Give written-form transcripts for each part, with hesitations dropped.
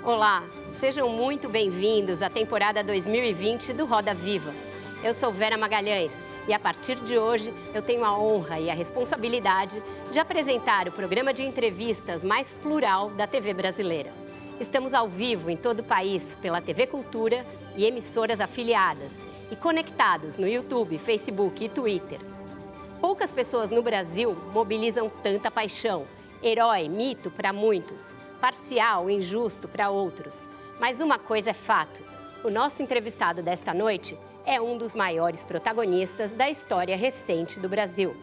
Olá, sejam muito bem-vindos à temporada 2020 do Roda Viva. Eu sou Vera Magalhães e a partir de hoje eu tenho a honra e a responsabilidade de apresentar o programa de entrevistas mais plural da TV brasileira. Estamos ao vivo em todo o país pela TV Cultura e emissoras afiliadas e conectados no YouTube, Facebook e Twitter. Poucas pessoas no Brasil mobilizam tanta paixão, herói, mito para muitos, parcial, injusto para outros. Mas uma coisa é fato, o nosso entrevistado desta noite é um dos maiores protagonistas da história recente do Brasil.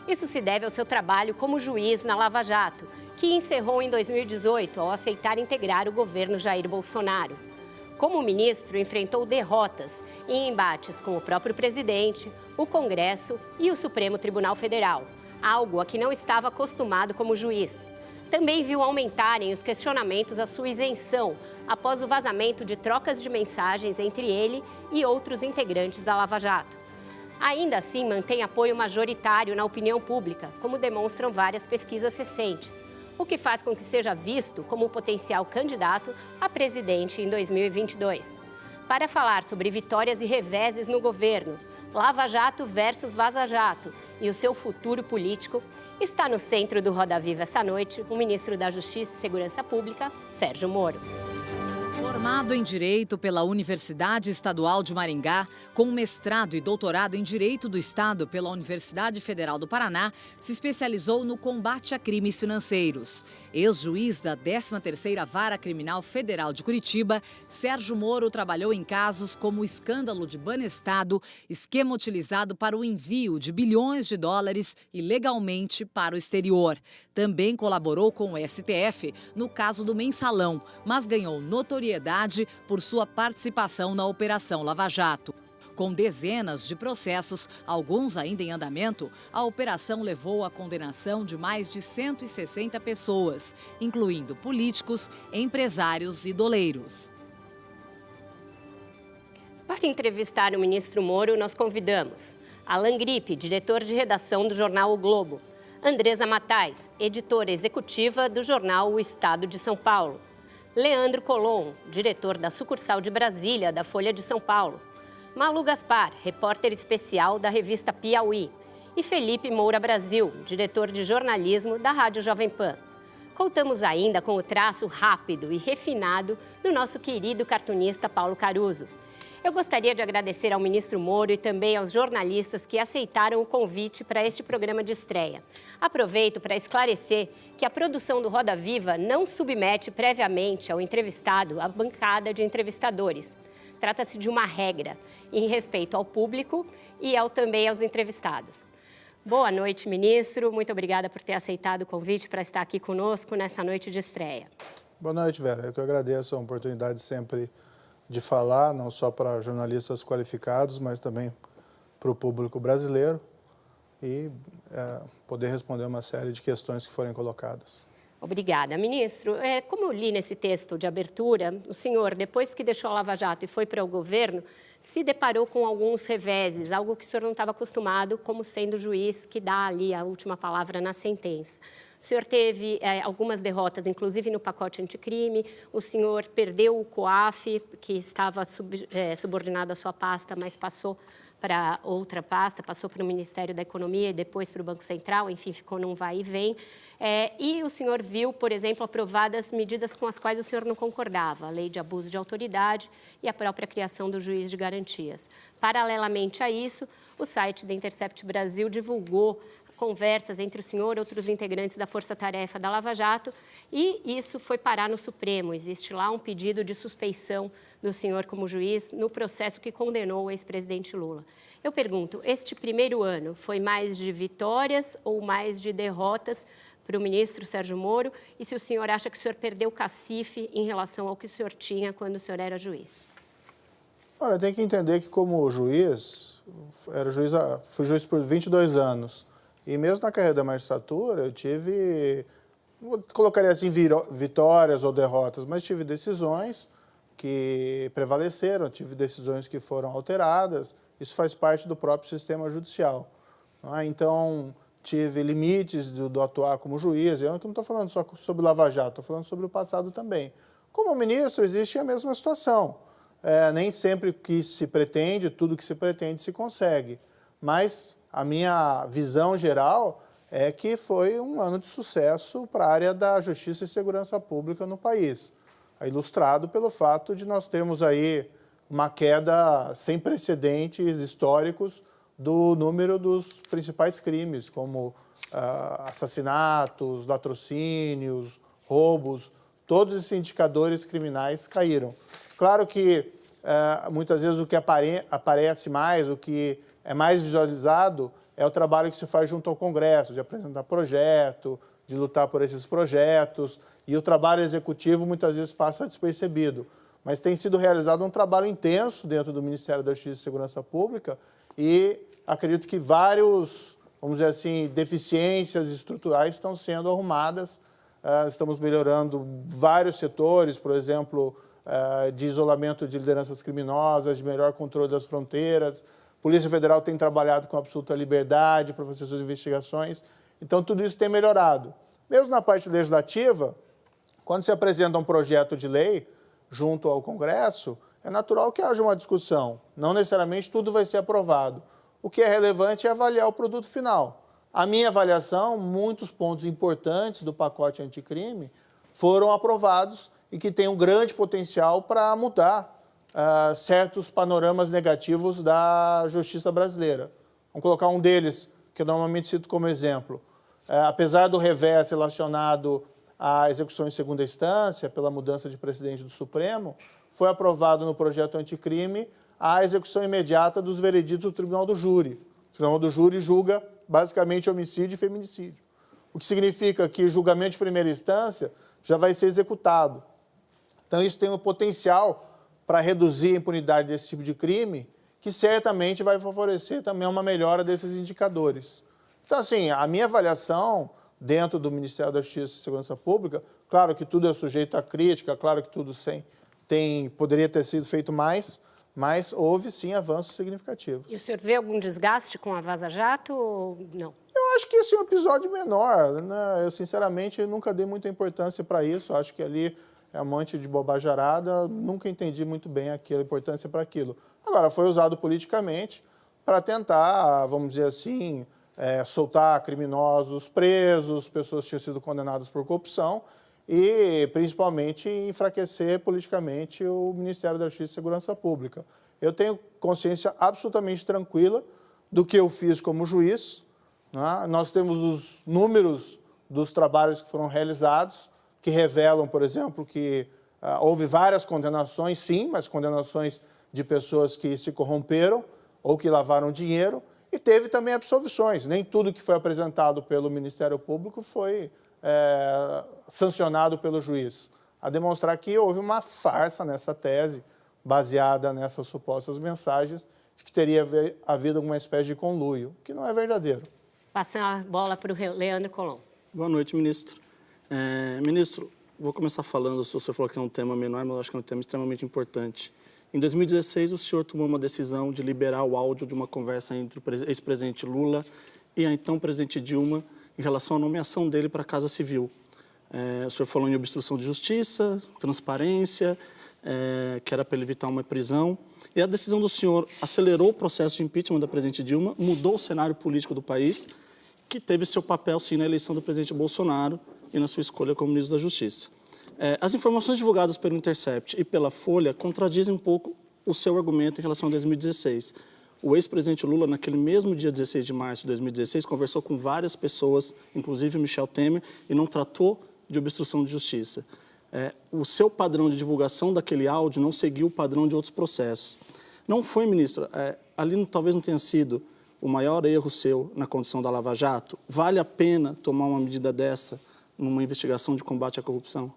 Isso se deve ao seu trabalho como juiz na Lava Jato, que encerrou em 2018 ao aceitar integrar o governo Jair Bolsonaro. Como ministro, enfrentou derrotas em embates com o próprio presidente, o Congresso e o Supremo Tribunal Federal, algo a que não estava acostumado como juiz. Também viu aumentarem os questionamentos à sua isenção após o vazamento de trocas de mensagens entre ele e outros integrantes da Lava Jato. Ainda assim, mantém apoio majoritário na opinião pública, como demonstram várias pesquisas recentes, o que faz com que seja visto como potencial candidato a presidente em 2022. Para falar sobre vitórias e reveses no governo, Lava Jato versus Vaza Jato e o seu futuro político, está no centro do Roda Viva essa noite o ministro da Justiça e Segurança Pública, Sérgio Moro. Formado em Direito pela Universidade Estadual de Maringá, com mestrado e doutorado em Direito do Estado pela Universidade Federal do Paraná, se especializou no combate a crimes financeiros. Ex-juiz da 13ª Vara Criminal Federal de Curitiba, Sérgio Moro trabalhou em casos como o escândalo de Banestado, esquema utilizado para o envio de bilhões de dólares ilegalmente para o exterior. Também colaborou com o STF no caso do Mensalão, mas ganhou notoriedade por sua participação na Operação Lava Jato. Com dezenas de processos, alguns ainda em andamento, a operação levou à condenação de mais de 160 pessoas, incluindo políticos, empresários e doleiros. Para entrevistar o ministro Moro, nós convidamos Alan Gripe, diretor de redação do jornal O Globo, Andresa Matais, editora executiva do jornal O Estado de São Paulo, Leandro Colom, diretor da sucursal de Brasília da Folha de São Paulo, Malu Gaspar, repórter especial da revista Piauí, e Felipe Moura Brasil, diretor de jornalismo da Rádio Jovem Pan. Contamos ainda com o traço rápido e refinado do nosso querido cartunista Paulo Caruso. Eu gostaria de agradecer ao ministro Moro e também aos jornalistas que aceitaram o convite para este programa de estreia. Aproveito para esclarecer que a produção do Roda Viva não submete previamente ao entrevistado a bancada de entrevistadores. Trata-se de uma regra em respeito ao público e também aos entrevistados. Boa noite, ministro. Muito obrigada por ter aceitado o convite para estar aqui conosco nessa noite de estreia. Boa noite, Vera. Eu que agradeço a oportunidade sempre de falar, não só para jornalistas qualificados, mas também para o público brasileiro e poder responder uma série de questões que forem colocadas. Obrigada, ministro. Como eu li nesse texto de abertura, o senhor, depois que deixou a Lava Jato e foi para o governo, se deparou com alguns reveses, algo que o senhor não estava acostumado, como sendo o juiz que dá ali a última palavra na sentença. O senhor teve algumas derrotas, inclusive no pacote anticrime. O senhor perdeu o COAF, que estava subordinado à sua pasta, mas passou para outra pasta, passou para o Ministério da Economia e depois para o Banco Central, enfim, ficou num vai e vem. E o senhor viu, por exemplo, aprovadas medidas com as quais o senhor não concordava, a lei de abuso de autoridade e a própria criação do juiz de garantias. Paralelamente a isso, o site da Intercept Brasil divulgou conversas entre o senhor e outros integrantes da Força-Tarefa da Lava Jato e isso foi parar no Supremo. Existe lá um pedido de suspeição do senhor como juiz no processo que condenou o ex-presidente Lula. Eu pergunto, este primeiro ano foi mais de vitórias ou mais de derrotas para o ministro Sérgio Moro? E se o senhor acha que o senhor perdeu o cacife em relação ao que o senhor tinha quando o senhor era juiz? Olha, tem que entender que como juiz, fui juiz por 22 anos. E mesmo na carreira da magistratura, eu tive, colocaria assim, vitórias ou derrotas, mas tive decisões que prevaleceram, tive decisões que foram alteradas, isso faz parte do próprio sistema judicial. Então, tive limites do atuar como juiz, eu não estou falando só sobre Lava Jato, estou falando sobre o passado também. Como ministro, existe a mesma situação. Nem sempre que se pretende, tudo que se pretende se consegue. Mas a minha visão geral é que foi um ano de sucesso para a área da justiça e segurança pública no país. Ilustrado pelo fato de nós termos aí uma queda sem precedentes históricos do número dos principais crimes, como assassinatos, latrocínios, roubos, todos esses indicadores criminais caíram. Claro que muitas vezes o que aparece mais, o que é mais visualizado, é o trabalho que se faz junto ao Congresso, de apresentar projeto, de lutar por esses projetos, e o trabalho executivo muitas vezes passa despercebido. Mas tem sido realizado um trabalho intenso dentro do Ministério da Justiça e Segurança Pública e acredito que vários, vamos dizer assim, deficiências estruturais estão sendo arrumadas. Estamos melhorando vários setores, por exemplo, de isolamento de lideranças criminosas, de melhor controle das fronteiras. A Polícia Federal tem trabalhado com absoluta liberdade para fazer suas investigações. Então, tudo isso tem melhorado. Mesmo na parte legislativa, quando se apresenta um projeto de lei junto ao Congresso, é natural que haja uma discussão. Não necessariamente tudo vai ser aprovado. O que é relevante é avaliar o produto final. A minha avaliação, muitos pontos importantes do pacote anticrime foram aprovados e que têm um grande potencial para mudar certos panoramas negativos da justiça brasileira. Vamos colocar um deles, que eu normalmente cito como exemplo. Apesar do revés relacionado à execução em segunda instância, pela mudança de presidente do Supremo, foi aprovado no projeto anticrime a execução imediata dos vereditos do Tribunal do Júri. O Tribunal do Júri julga basicamente homicídio e feminicídio, o que significa que o julgamento de primeira instância já vai ser executado. Então, isso tem um potencial para reduzir a impunidade desse tipo de crime, que certamente vai favorecer também uma melhora desses indicadores. Então, assim, a minha avaliação dentro do Ministério da Justiça e Segurança Pública, claro que tudo é sujeito à crítica, claro que tudo poderia ter sido feito mais, mas houve, sim, avanços significativos. E o senhor vê algum desgaste com a Vaza Jato ou não? Eu acho que esse é um episódio menor, né? Eu, sinceramente, nunca dei muita importância para isso. Acho que ali é um monte de bobajarada. Nunca entendi muito bem a importância para aquilo. Agora, foi usado politicamente para tentar, vamos dizer assim, soltar criminosos presos, pessoas que tinham sido condenadas por corrupção e, principalmente, enfraquecer politicamente o Ministério da Justiça e Segurança Pública. Eu tenho consciência absolutamente tranquila do que eu fiz como juiz. Né? Nós temos os números dos trabalhos que foram realizados, que revelam, por exemplo, que houve várias condenações, sim, mas condenações de pessoas que se corromperam ou que lavaram dinheiro, e teve também absolvições. Nem tudo que foi apresentado pelo Ministério Público foi sancionado pelo juiz. A demonstrar que houve uma farsa nessa tese, baseada nessas supostas mensagens, de que teria havido alguma espécie de conluio, que não é verdadeiro. Passando a bola para o Leandro Colombo. Boa noite, ministro. Ministro, vou começar falando, o senhor falou que é um tema menor, mas eu acho que é um tema extremamente importante. Em 2016, o senhor tomou uma decisão de liberar o áudio de uma conversa entre o ex-presidente Lula e a então presidente Dilma em relação à nomeação dele para a Casa Civil. O senhor falou em obstrução de justiça, transparência, que era para ele evitar uma prisão. E a decisão do senhor acelerou o processo de impeachment da presidente Dilma, mudou o cenário político do país, que teve seu papel, sim, na eleição do presidente Bolsonaro e na sua escolha como ministro da Justiça. As informações divulgadas pelo Intercept e pela Folha contradizem um pouco o seu argumento em relação a 2016. O ex-presidente Lula, naquele mesmo dia 16 de março de 2016, conversou com várias pessoas, inclusive Michel Temer, e não tratou de obstrução de justiça. O seu padrão de divulgação daquele áudio não seguiu o padrão de outros processos. Não foi, ministro, ali talvez não tenha sido o maior erro seu na condição da Lava Jato? Vale a pena tomar uma medida dessa numa investigação de combate à corrupção?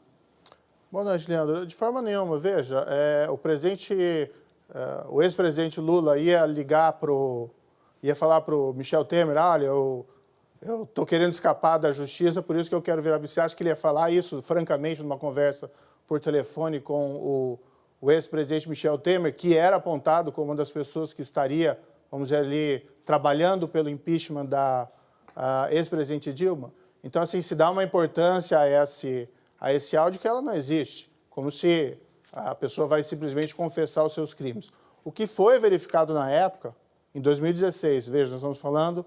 Boa noite, Leandro. De forma nenhuma, veja, o ex-presidente Lula ia falar para o Michel Temer, olha, eu estou querendo escapar da justiça, por isso que eu quero virar. Você acha que ele ia falar isso, francamente, numa conversa por telefone com o ex-presidente Michel Temer, que era apontado como uma das pessoas que estaria, vamos dizer ali, trabalhando pelo impeachment da ex-presidente Dilma? Então, assim, se dá uma importância a esse áudio que ela não existe. como se a pessoa vai simplesmente confessar os seus crimes. O que foi verificado na época, em 2016, veja, nós estamos falando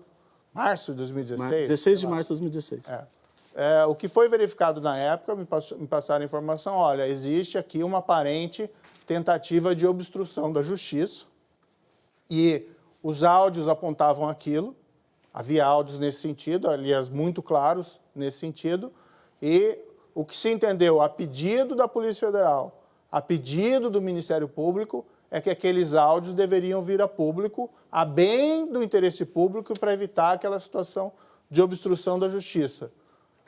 março de 2016. 16 de março de 2016. O que foi verificado na época, me passaram a informação, olha, existe aqui uma aparente tentativa de obstrução da justiça e os áudios apontavam aquilo, havia áudios nesse sentido, aliás, muito claros nesse sentido, e o que se entendeu a pedido da Polícia Federal, a pedido do Ministério Público, é que aqueles áudios deveriam vir a público, a bem do interesse público, para evitar aquela situação de obstrução da justiça.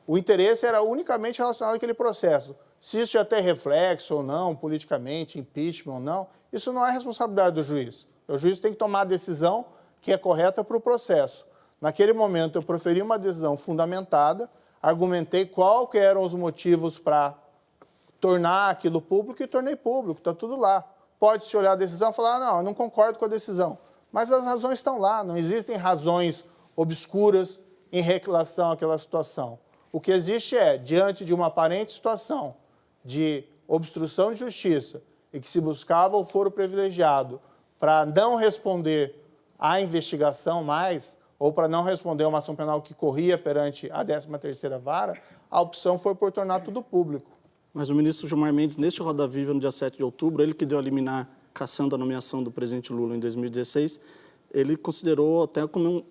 O interesse era unicamente relacionado àquele processo. Se isso ia ter reflexo ou não, politicamente, impeachment ou não, isso não é responsabilidade do juiz. O juiz tem que tomar a decisão que é correta para o processo. Naquele momento, eu proferi uma decisão fundamentada, argumentei qual que eram os motivos para tornar aquilo público e tornei público, está tudo lá. Pode-se olhar a decisão e falar, não, eu não concordo com a decisão. Mas as razões estão lá, não existem razões obscuras em relação àquela situação. O que existe é, diante de uma aparente situação de obstrução de justiça e que se buscava o foro privilegiado para não responder à investigação mais, ou para não responder a uma ação penal que corria perante a 13ª Vara, a opção foi por tornar tudo público. Mas o ministro Gilmar Mendes, neste Roda Viva, no dia 7 de outubro, ele que deu a liminar cassando a nomeação do presidente Lula em 2016, ele considerou até como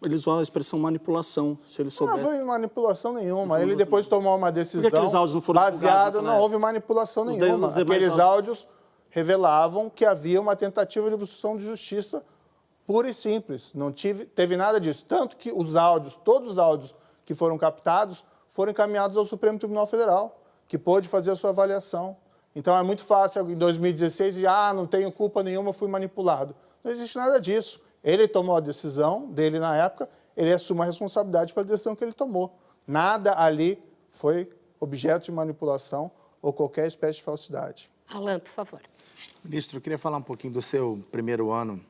ele usou a expressão manipulação, se ele soubesse. Não houve manipulação nenhuma. Ele depois tomou uma decisão. Por que aqueles áudios não foram baseado, não houve manipulação nenhuma. Aqueles áudios revelavam que havia uma tentativa de obstrução de justiça pura e simples. Não teve nada disso. Tanto que os áudios, todos os áudios que foram captados, foram encaminhados ao Supremo Tribunal Federal, que pôde fazer a sua avaliação. Então, é muito fácil, em 2016, dizer, não tenho culpa nenhuma, fui manipulado. Não existe nada disso. Ele tomou a decisão dele na época, ele assume a responsabilidade pela decisão que ele tomou. Nada ali foi objeto de manipulação ou qualquer espécie de falsidade. Alan, por favor. Ministro, eu queria falar um pouquinho do seu primeiro ano.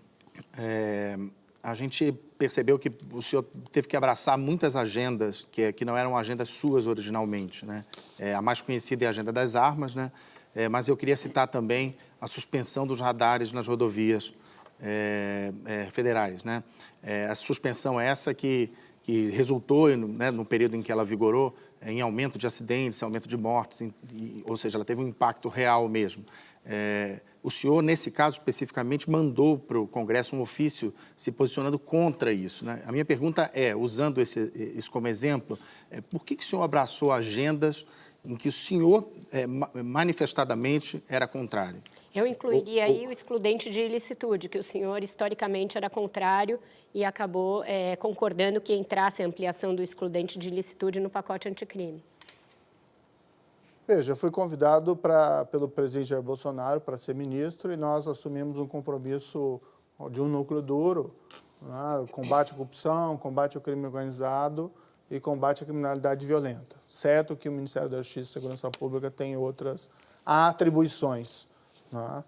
A gente percebeu que o senhor teve que abraçar muitas agendas que não eram agendas suas originalmente, né? A mais conhecida é a agenda das armas, né? Mas eu queria citar também a suspensão dos radares nas rodovias federais, né? A suspensão é essa que resultou, né, no período em que ela vigorou, em aumento de acidentes, aumento de mortes, ou seja, ela teve um impacto real mesmo. O senhor, nesse caso especificamente, mandou para o Congresso um ofício se posicionando contra isso, né? A minha pergunta é, usando isso como exemplo, por que o senhor abraçou agendas em que o senhor manifestadamente era contrário? Eu incluiria aí o excludente de ilicitude, que o senhor historicamente era contrário e acabou concordando que entrasse a ampliação do excludente de ilicitude no pacote anticrime. Veja, eu fui convidado pelo presidente Jair Bolsonaro para ser ministro e nós assumimos um compromisso de um núcleo duro, né? Combate à corrupção, combate ao crime organizado e combate à criminalidade violenta. Certo que o Ministério da Justiça e Segurança Pública tem outras atribuições, né?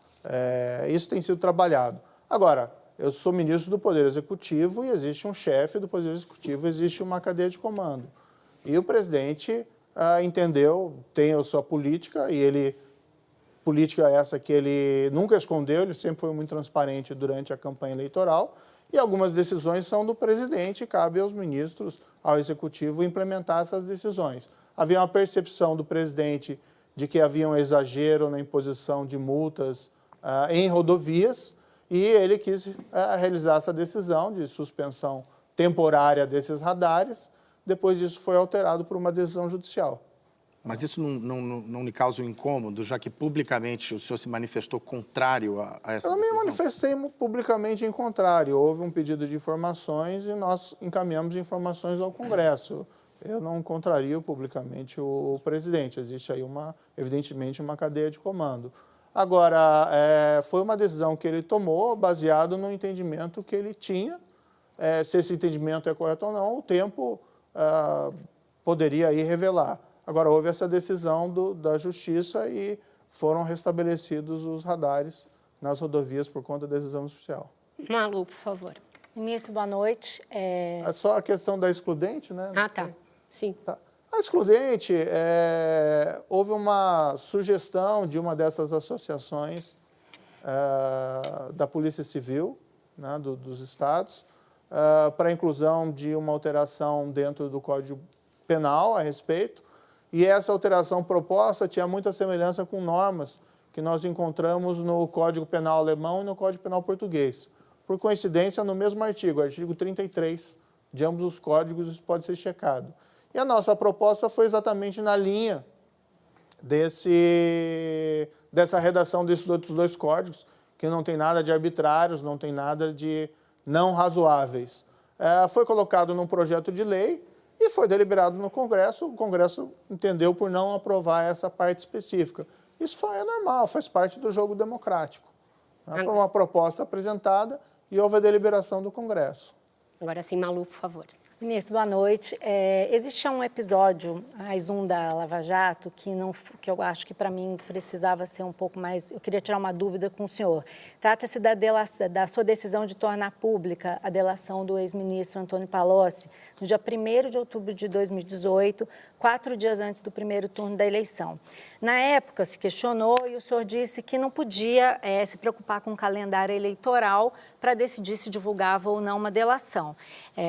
Isso tem sido trabalhado. Agora, eu sou ministro do Poder Executivo e existe um chefe do Poder Executivo, existe uma cadeia de comando. E o presidente entendeu, tem a sua política, e política essa que ele nunca escondeu, ele sempre foi muito transparente durante a campanha eleitoral, e algumas decisões são do presidente, e cabe aos ministros, ao executivo, implementar essas decisões. Havia uma percepção do presidente de que havia um exagero na imposição de multas em rodovias, e ele quis realizar essa decisão de suspensão temporária desses radares. Depois disso foi alterado por uma decisão judicial. Mas isso não lhe causa um incômodo, já que publicamente o senhor se manifestou contrário a essa decisão? Eu não me manifestei publicamente em contrário. Houve um pedido de informações e nós encaminhamos informações ao Congresso. Eu não contrario publicamente o presidente. Existe aí, evidentemente, uma cadeia de comando. Agora, foi uma decisão que ele tomou baseado no entendimento que ele tinha. Se esse entendimento é correto ou não, o tempo poderia aí revelar. Agora, houve essa decisão da Justiça e foram restabelecidos os radares nas rodovias por conta da decisão judicial. Malu, por favor. Ministro, boa noite. É só a questão da excludente, né? Tá. Sim. Tá. A excludente, houve uma sugestão de uma dessas associações da Polícia Civil, né, dos estados, para a inclusão de uma alteração dentro do Código Penal a respeito, e essa alteração proposta tinha muita semelhança com normas que nós encontramos no Código Penal alemão e no Código Penal português. Por coincidência, no mesmo artigo, artigo 33, de ambos os códigos, isso pode ser checado. E a nossa proposta foi exatamente na linha dessa redação desses outros dois códigos, que não tem nada de arbitrários, não tem nada de não razoáveis. Foi colocado num projeto de lei e foi deliberado no Congresso. O Congresso entendeu por não aprovar essa parte específica. Isso é normal, faz parte do jogo democrático. Foi uma proposta apresentada e houve a deliberação do Congresso. Agora sim, Malu, por favor. Ministro, boa noite. Existe um episódio, mais um da Lava Jato, que eu acho que para mim precisava ser um pouco mais... Eu queria tirar uma dúvida com o senhor. Trata-se da sua decisão de tornar pública a delação do ex-ministro Antônio Palocci no dia 1º de outubro de 2018, 4 dias antes do primeiro turno da eleição. Na época, se questionou e o senhor disse que não podia se preocupar com o calendário eleitoral para decidir se divulgava ou não uma delação.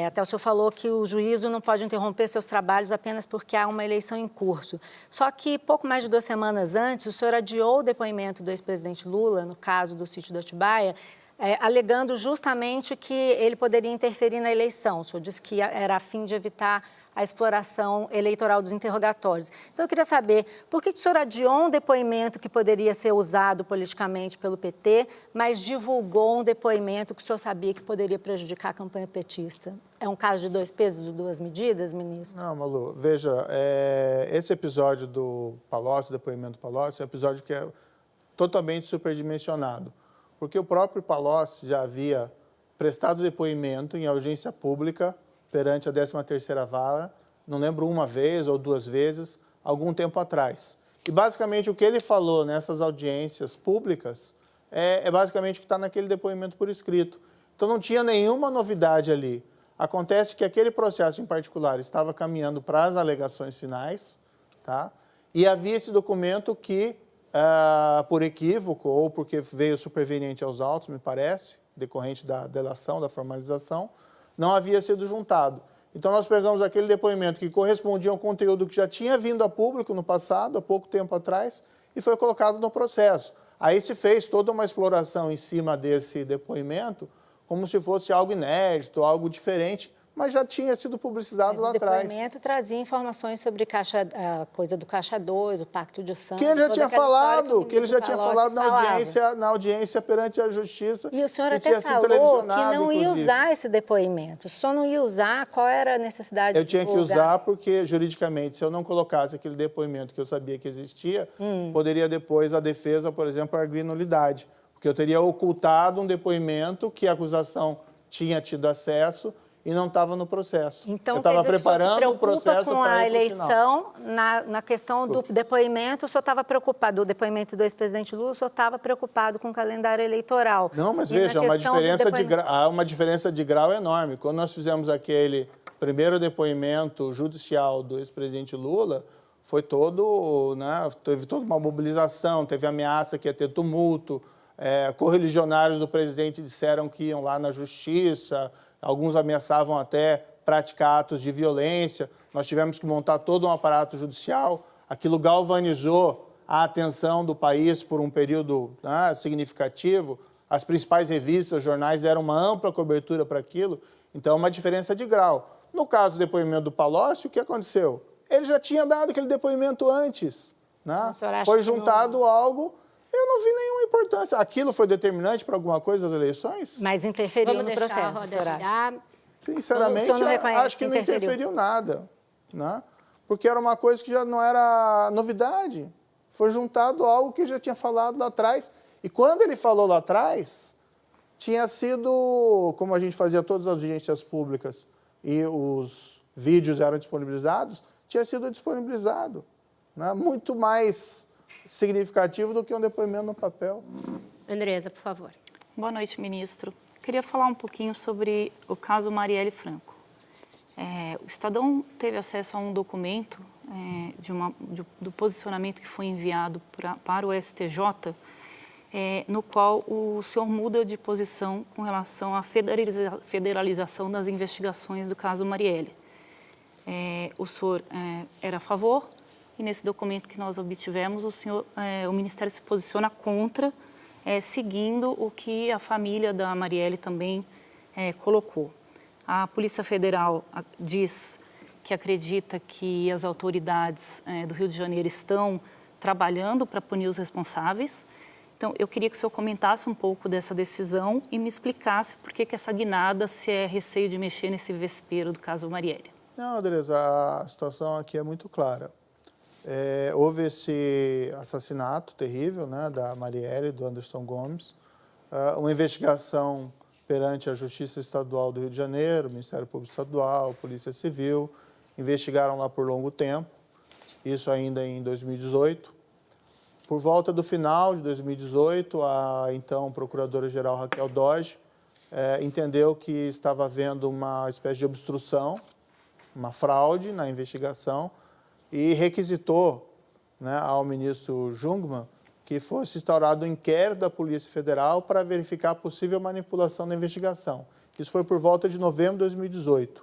Até o senhor falou que o juízo não pode interromper seus trabalhos apenas porque há uma eleição em curso. Só que, pouco mais de 2 semanas antes, o senhor adiou o depoimento do ex-presidente Lula, no caso do sítio do Atibaia, alegando justamente que ele poderia interferir na eleição. O senhor disse que era a fim de evitar a exploração eleitoral dos interrogatórios. Então, eu queria saber, por que o senhor adiou um depoimento que poderia ser usado politicamente pelo PT, mas divulgou um depoimento que o senhor sabia que poderia prejudicar a campanha petista? É um caso de 2 pesos e 2 medidas, ministro? Não, Malu, veja, esse episódio do Palocci, do depoimento do Palocci, é um episódio que é totalmente superdimensionado, porque o próprio Palocci já havia prestado depoimento em audiência pública perante a 13ª Vara, não lembro uma vez ou 2 vezes, algum tempo atrás. E, basicamente, o que ele falou nessas audiências públicas é basicamente o que está naquele depoimento por escrito. Então, não tinha nenhuma novidade ali. Acontece que aquele processo em particular estava caminhando para as alegações finais, tá? E havia esse documento que, por equívoco ou porque veio superveniente aos autos, me parece, decorrente da delação, da formalização, não havia sido juntado. Então, nós pegamos aquele depoimento que correspondia ao conteúdo que já tinha vindo a público no passado, há pouco tempo atrás, e foi colocado no processo. Aí se fez toda uma exploração em cima desse depoimento, como se fosse algo inédito, algo diferente, mas já tinha sido publicizado lá atrás. O depoimento trazia informações sobre a coisa do Caixa 2, o Pacto de Santos. Que ele já tinha falado, na audiência perante a Justiça. E o senhor até falou que não ia usar esse depoimento. Só não ia usar, qual era a necessidade? Eu tinha que usar porque, juridicamente, se eu não colocasse aquele depoimento que eu sabia que existia, poderia depois a defesa, por exemplo, arguir nulidade. Porque eu teria ocultado um depoimento que a acusação tinha tido acesso e não estava no processo. Então, eu estava preparando o processo com a eleição, na questão do depoimento, o senhor estava preocupado, do depoimento do ex-presidente Lula, o senhor estava preocupado com o calendário eleitoral. Não, mas veja, há uma diferença de grau enorme. Quando nós fizemos aquele primeiro depoimento judicial do ex-presidente Lula, foi teve toda uma mobilização, teve ameaça que ia ter tumulto, correligionários do presidente disseram que iam lá na Justiça, alguns ameaçavam até praticar atos de violência. Nós tivemos que montar todo um aparato judicial. Aquilo galvanizou a atenção do país por um período significativo. As principais revistas, jornais deram uma ampla cobertura para aquilo. Então, é uma diferença de grau. No caso do depoimento do Palocci, o que aconteceu? Ele já tinha dado aquele depoimento antes. Foi juntado algo... Eu não vi nenhuma importância. Aquilo foi determinante para alguma coisa das eleições? Mas interferiu no processo, o senhor acha? Sinceramente, acho que não interferiu nada. Porque era uma coisa que já não era novidade. Foi juntado algo que já tinha falado lá atrás. E quando ele falou lá atrás, tinha sido, como a gente fazia todas as audiências públicas e os vídeos eram disponibilizados, tinha sido disponibilizado. Muito mais significativo do que um depoimento no papel. Andresa, por favor. Boa noite, ministro. Queria falar um pouquinho sobre o caso Marielle Franco. O Estadão teve acesso a um documento do posicionamento que foi enviado para o STJ, no qual o senhor muda de posição com relação à federalização das investigações do caso Marielle. O senhor era a favor e nesse documento que nós obtivemos, o Ministério se posiciona contra, seguindo o que a família da Marielle também colocou. A Polícia Federal diz que acredita que as autoridades do Rio de Janeiro estão trabalhando para punir os responsáveis. Então, eu queria que o senhor comentasse um pouco dessa decisão e me explicasse por que essa guinada, se é receio de mexer nesse vespeiro do caso Marielle. Não, Andresa, a situação aqui é muito clara. Houve esse assassinato terrível, né, da Marielle, do Anderson Gomes, uma investigação perante a Justiça Estadual do Rio de Janeiro, Ministério Público Estadual, Polícia Civil, investigaram lá por longo tempo, isso ainda em 2018. Por volta do final de 2018, a então Procuradora-Geral Raquel Dodge entendeu que estava havendo uma espécie de obstrução, uma fraude na investigação e requisitou, né, ao ministro Jungmann que fosse instaurado um inquérito da Polícia Federal para verificar a possível manipulação da investigação. Isso foi por volta de novembro de 2018.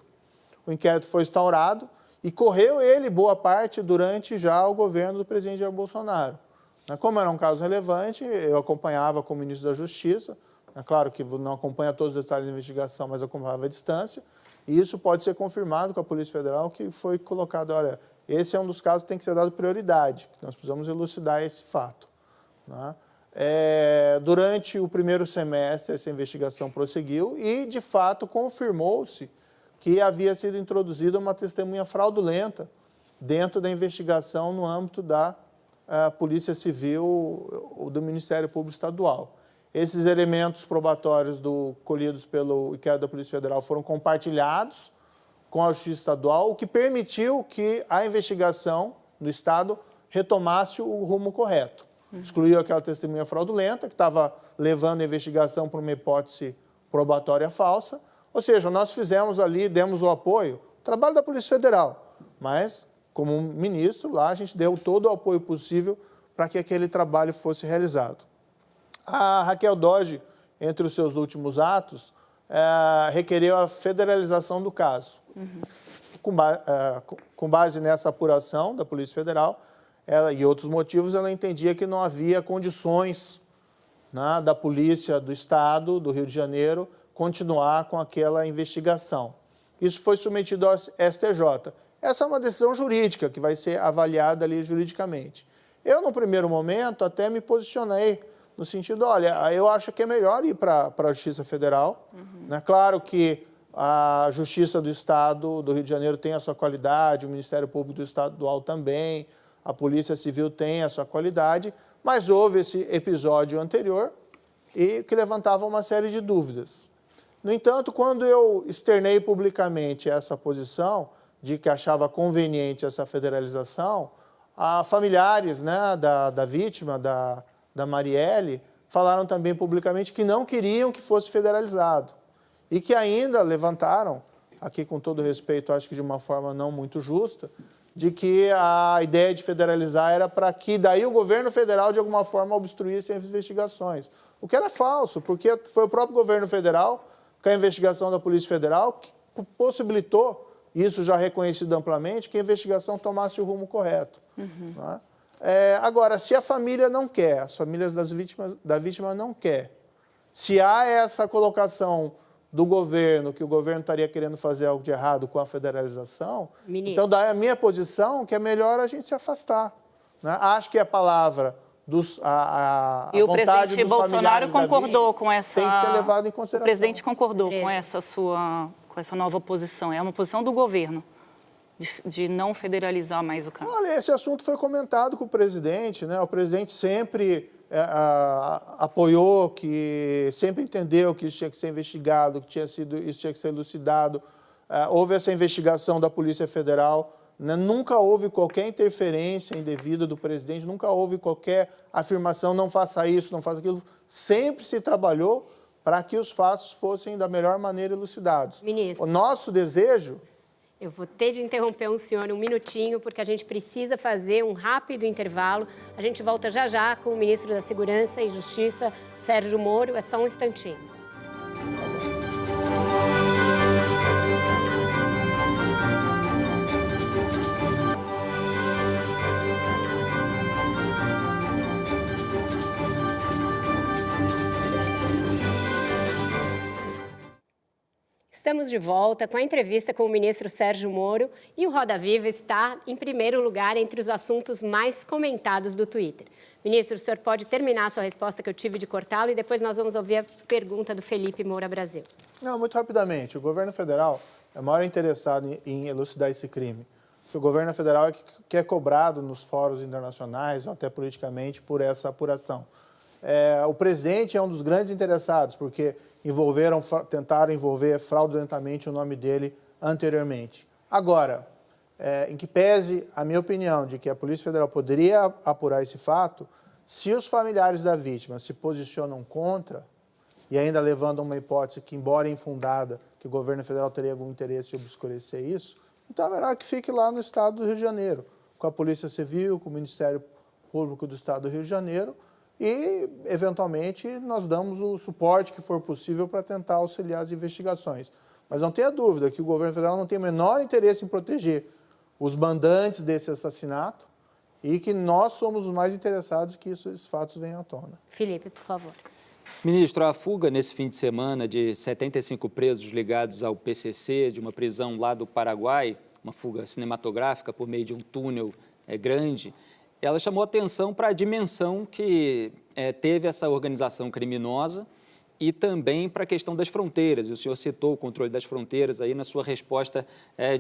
O inquérito foi instaurado e correu ele boa parte durante já o governo do presidente Jair Bolsonaro. Como era um caso relevante, eu acompanhava como ministro da Justiça, claro que não acompanha todos os detalhes da investigação, mas acompanhava à distância, e isso pode ser confirmado com a Polícia Federal, que foi colocado, olha, esse é um dos casos que tem que ser dado prioridade, nós precisamos elucidar esse fato. Durante o primeiro semestre, essa investigação prosseguiu e, de fato, confirmou-se que havia sido introduzida uma testemunha fraudulenta dentro da investigação no âmbito da Polícia Civil ou do Ministério Público Estadual. Esses elementos probatórios colhidos pelo inquérito da Polícia Federal foram compartilhados com a Justiça Estadual, o que permitiu que a investigação do Estado retomasse o rumo correto. Excluiu aquela testemunha fraudulenta, que estava levando a investigação para uma hipótese probatória falsa. Ou seja, nós fizemos ali, demos o apoio, trabalho da Polícia Federal, mas, como ministro, lá a gente deu todo o apoio possível para que aquele trabalho fosse realizado. A Raquel Dodge, entre os seus últimos atos, requereu a federalização do caso. Com base nessa apuração da Polícia Federal, e outros motivos, ela entendia que não havia condições, né, da Polícia do Estado, do Rio de Janeiro, continuar com aquela investigação. Isso foi submetido ao STJ. Essa é uma decisão jurídica, que vai ser avaliada ali juridicamente. Eu, no primeiro momento, até me posicionei no sentido, olha, eu acho que é melhor ir para a Justiça Federal. Né? Claro que a Justiça do Estado do Rio de Janeiro tem a sua qualidade, o Ministério Público do Estadual também, a Polícia Civil tem a sua qualidade, mas houve esse episódio anterior e que levantava uma série de dúvidas. No entanto, quando eu externei publicamente essa posição de que achava conveniente essa federalização, familiares, né, da vítima, da Marielle, falaram também publicamente que não queriam que fosse federalizado e que ainda levantaram, aqui com todo respeito, acho que de uma forma não muito justa, de que a ideia de federalizar era para que daí o governo federal, de alguma forma, obstruísse as investigações. O que era falso, porque foi o próprio governo federal, com a investigação da Polícia Federal, que possibilitou, isso já reconhecido amplamente, que a investigação tomasse o rumo correto. Né? Agora, se a família não quer, as famílias da vítima não quer, se há essa colocação do governo, que o governo estaria querendo fazer algo de errado com a federalização, então daí a minha posição que é melhor a gente se afastar. Né? Acho que a palavra, a e o vontade presidente dos Bolsonaro concordou vítima, com essa... tem que ser levado em consideração. O presidente concordou com essa nova posição. É uma posição do governo de não federalizar mais o caso. Olha, esse assunto foi comentado com o presidente, né? O presidente sempre apoiou, que sempre entendeu que isso tinha que ser investigado, que isso tinha que ser elucidado. Houve essa investigação da Polícia Federal, né? Nunca houve qualquer interferência indevida do presidente, nunca houve qualquer afirmação, não faça isso, não faça aquilo. Sempre se trabalhou para que os fatos fossem da melhor maneira elucidados. Ministro. O nosso desejo Eu vou ter de interromper o senhor um minutinho, porque a gente precisa fazer um rápido intervalo. A gente volta já já com o ministro da Segurança e Justiça, Sérgio Moro. É só um instantinho. Estamos de volta com a entrevista com o ministro Sérgio Moro e o Roda Viva está em primeiro lugar entre os assuntos mais comentados do Twitter. Ministro, o senhor pode terminar a sua resposta que eu tive de cortá-lo e depois nós vamos ouvir a pergunta do Felipe Moura Brasil. Não, muito rapidamente. O governo federal é o maior interessado em elucidar esse crime. O governo federal é que é cobrado nos fóruns internacionais, ou até politicamente, por essa apuração. O presidente é um dos grandes interessados, porque tentaram envolver fraudulentamente o nome dele anteriormente. Agora, em que pese a minha opinião de que a Polícia Federal poderia apurar esse fato, se os familiares da vítima se posicionam contra, e ainda levando uma hipótese que, embora infundada, que o governo federal teria algum interesse em obscurecer isso, então é melhor que fique lá no estado do Rio de Janeiro, com a Polícia Civil, com o Ministério Público do Estado do Rio de Janeiro, e, eventualmente, nós damos o suporte que for possível para tentar auxiliar as investigações. Mas não tenha dúvida que o governo federal não tem o menor interesse em proteger os mandantes desse assassinato e que nós somos os mais interessados que esses fatos venham à tona. Felipe, por favor. Ministro, a fuga nesse fim de semana de 75 presos ligados ao PCC, de uma prisão lá do Paraguai, uma fuga cinematográfica por meio de um túnel grande, ela chamou atenção para a dimensão que teve essa organização criminosa e também para a questão das fronteiras. E o senhor citou o controle das fronteiras aí na sua resposta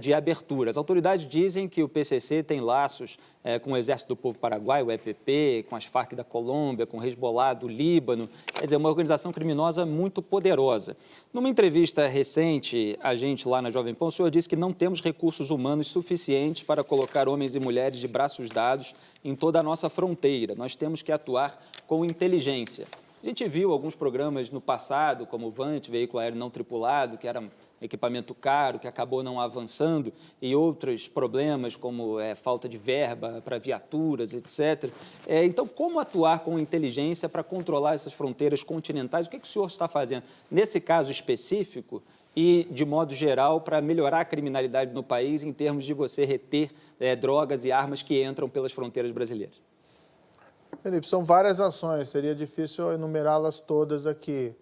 de abertura. As autoridades dizem que o PCC tem laços com o Exército do Povo Paraguaio, o EPP, com as Farc da Colômbia, com o Hezbollah do Líbano. Quer dizer, uma organização criminosa muito poderosa. Numa entrevista recente, a gente lá na Jovem Pan, o senhor disse que não temos recursos humanos suficientes para colocar homens e mulheres de braços dados em toda a nossa fronteira. Nós temos que atuar com inteligência. A gente viu alguns programas no passado, como o VANT, veículo aéreo não tripulado, que era um equipamento caro, que acabou não avançando, e outros problemas, como falta de verba para viaturas, etc. Então, como atuar com inteligência para controlar essas fronteiras continentais? O que o senhor está fazendo nesse caso específico e, de modo geral, para melhorar a criminalidade no país em termos de você reter drogas e armas que entram pelas fronteiras brasileiras? Felipe, são várias ações, seria difícil enumerá-las todas aqui.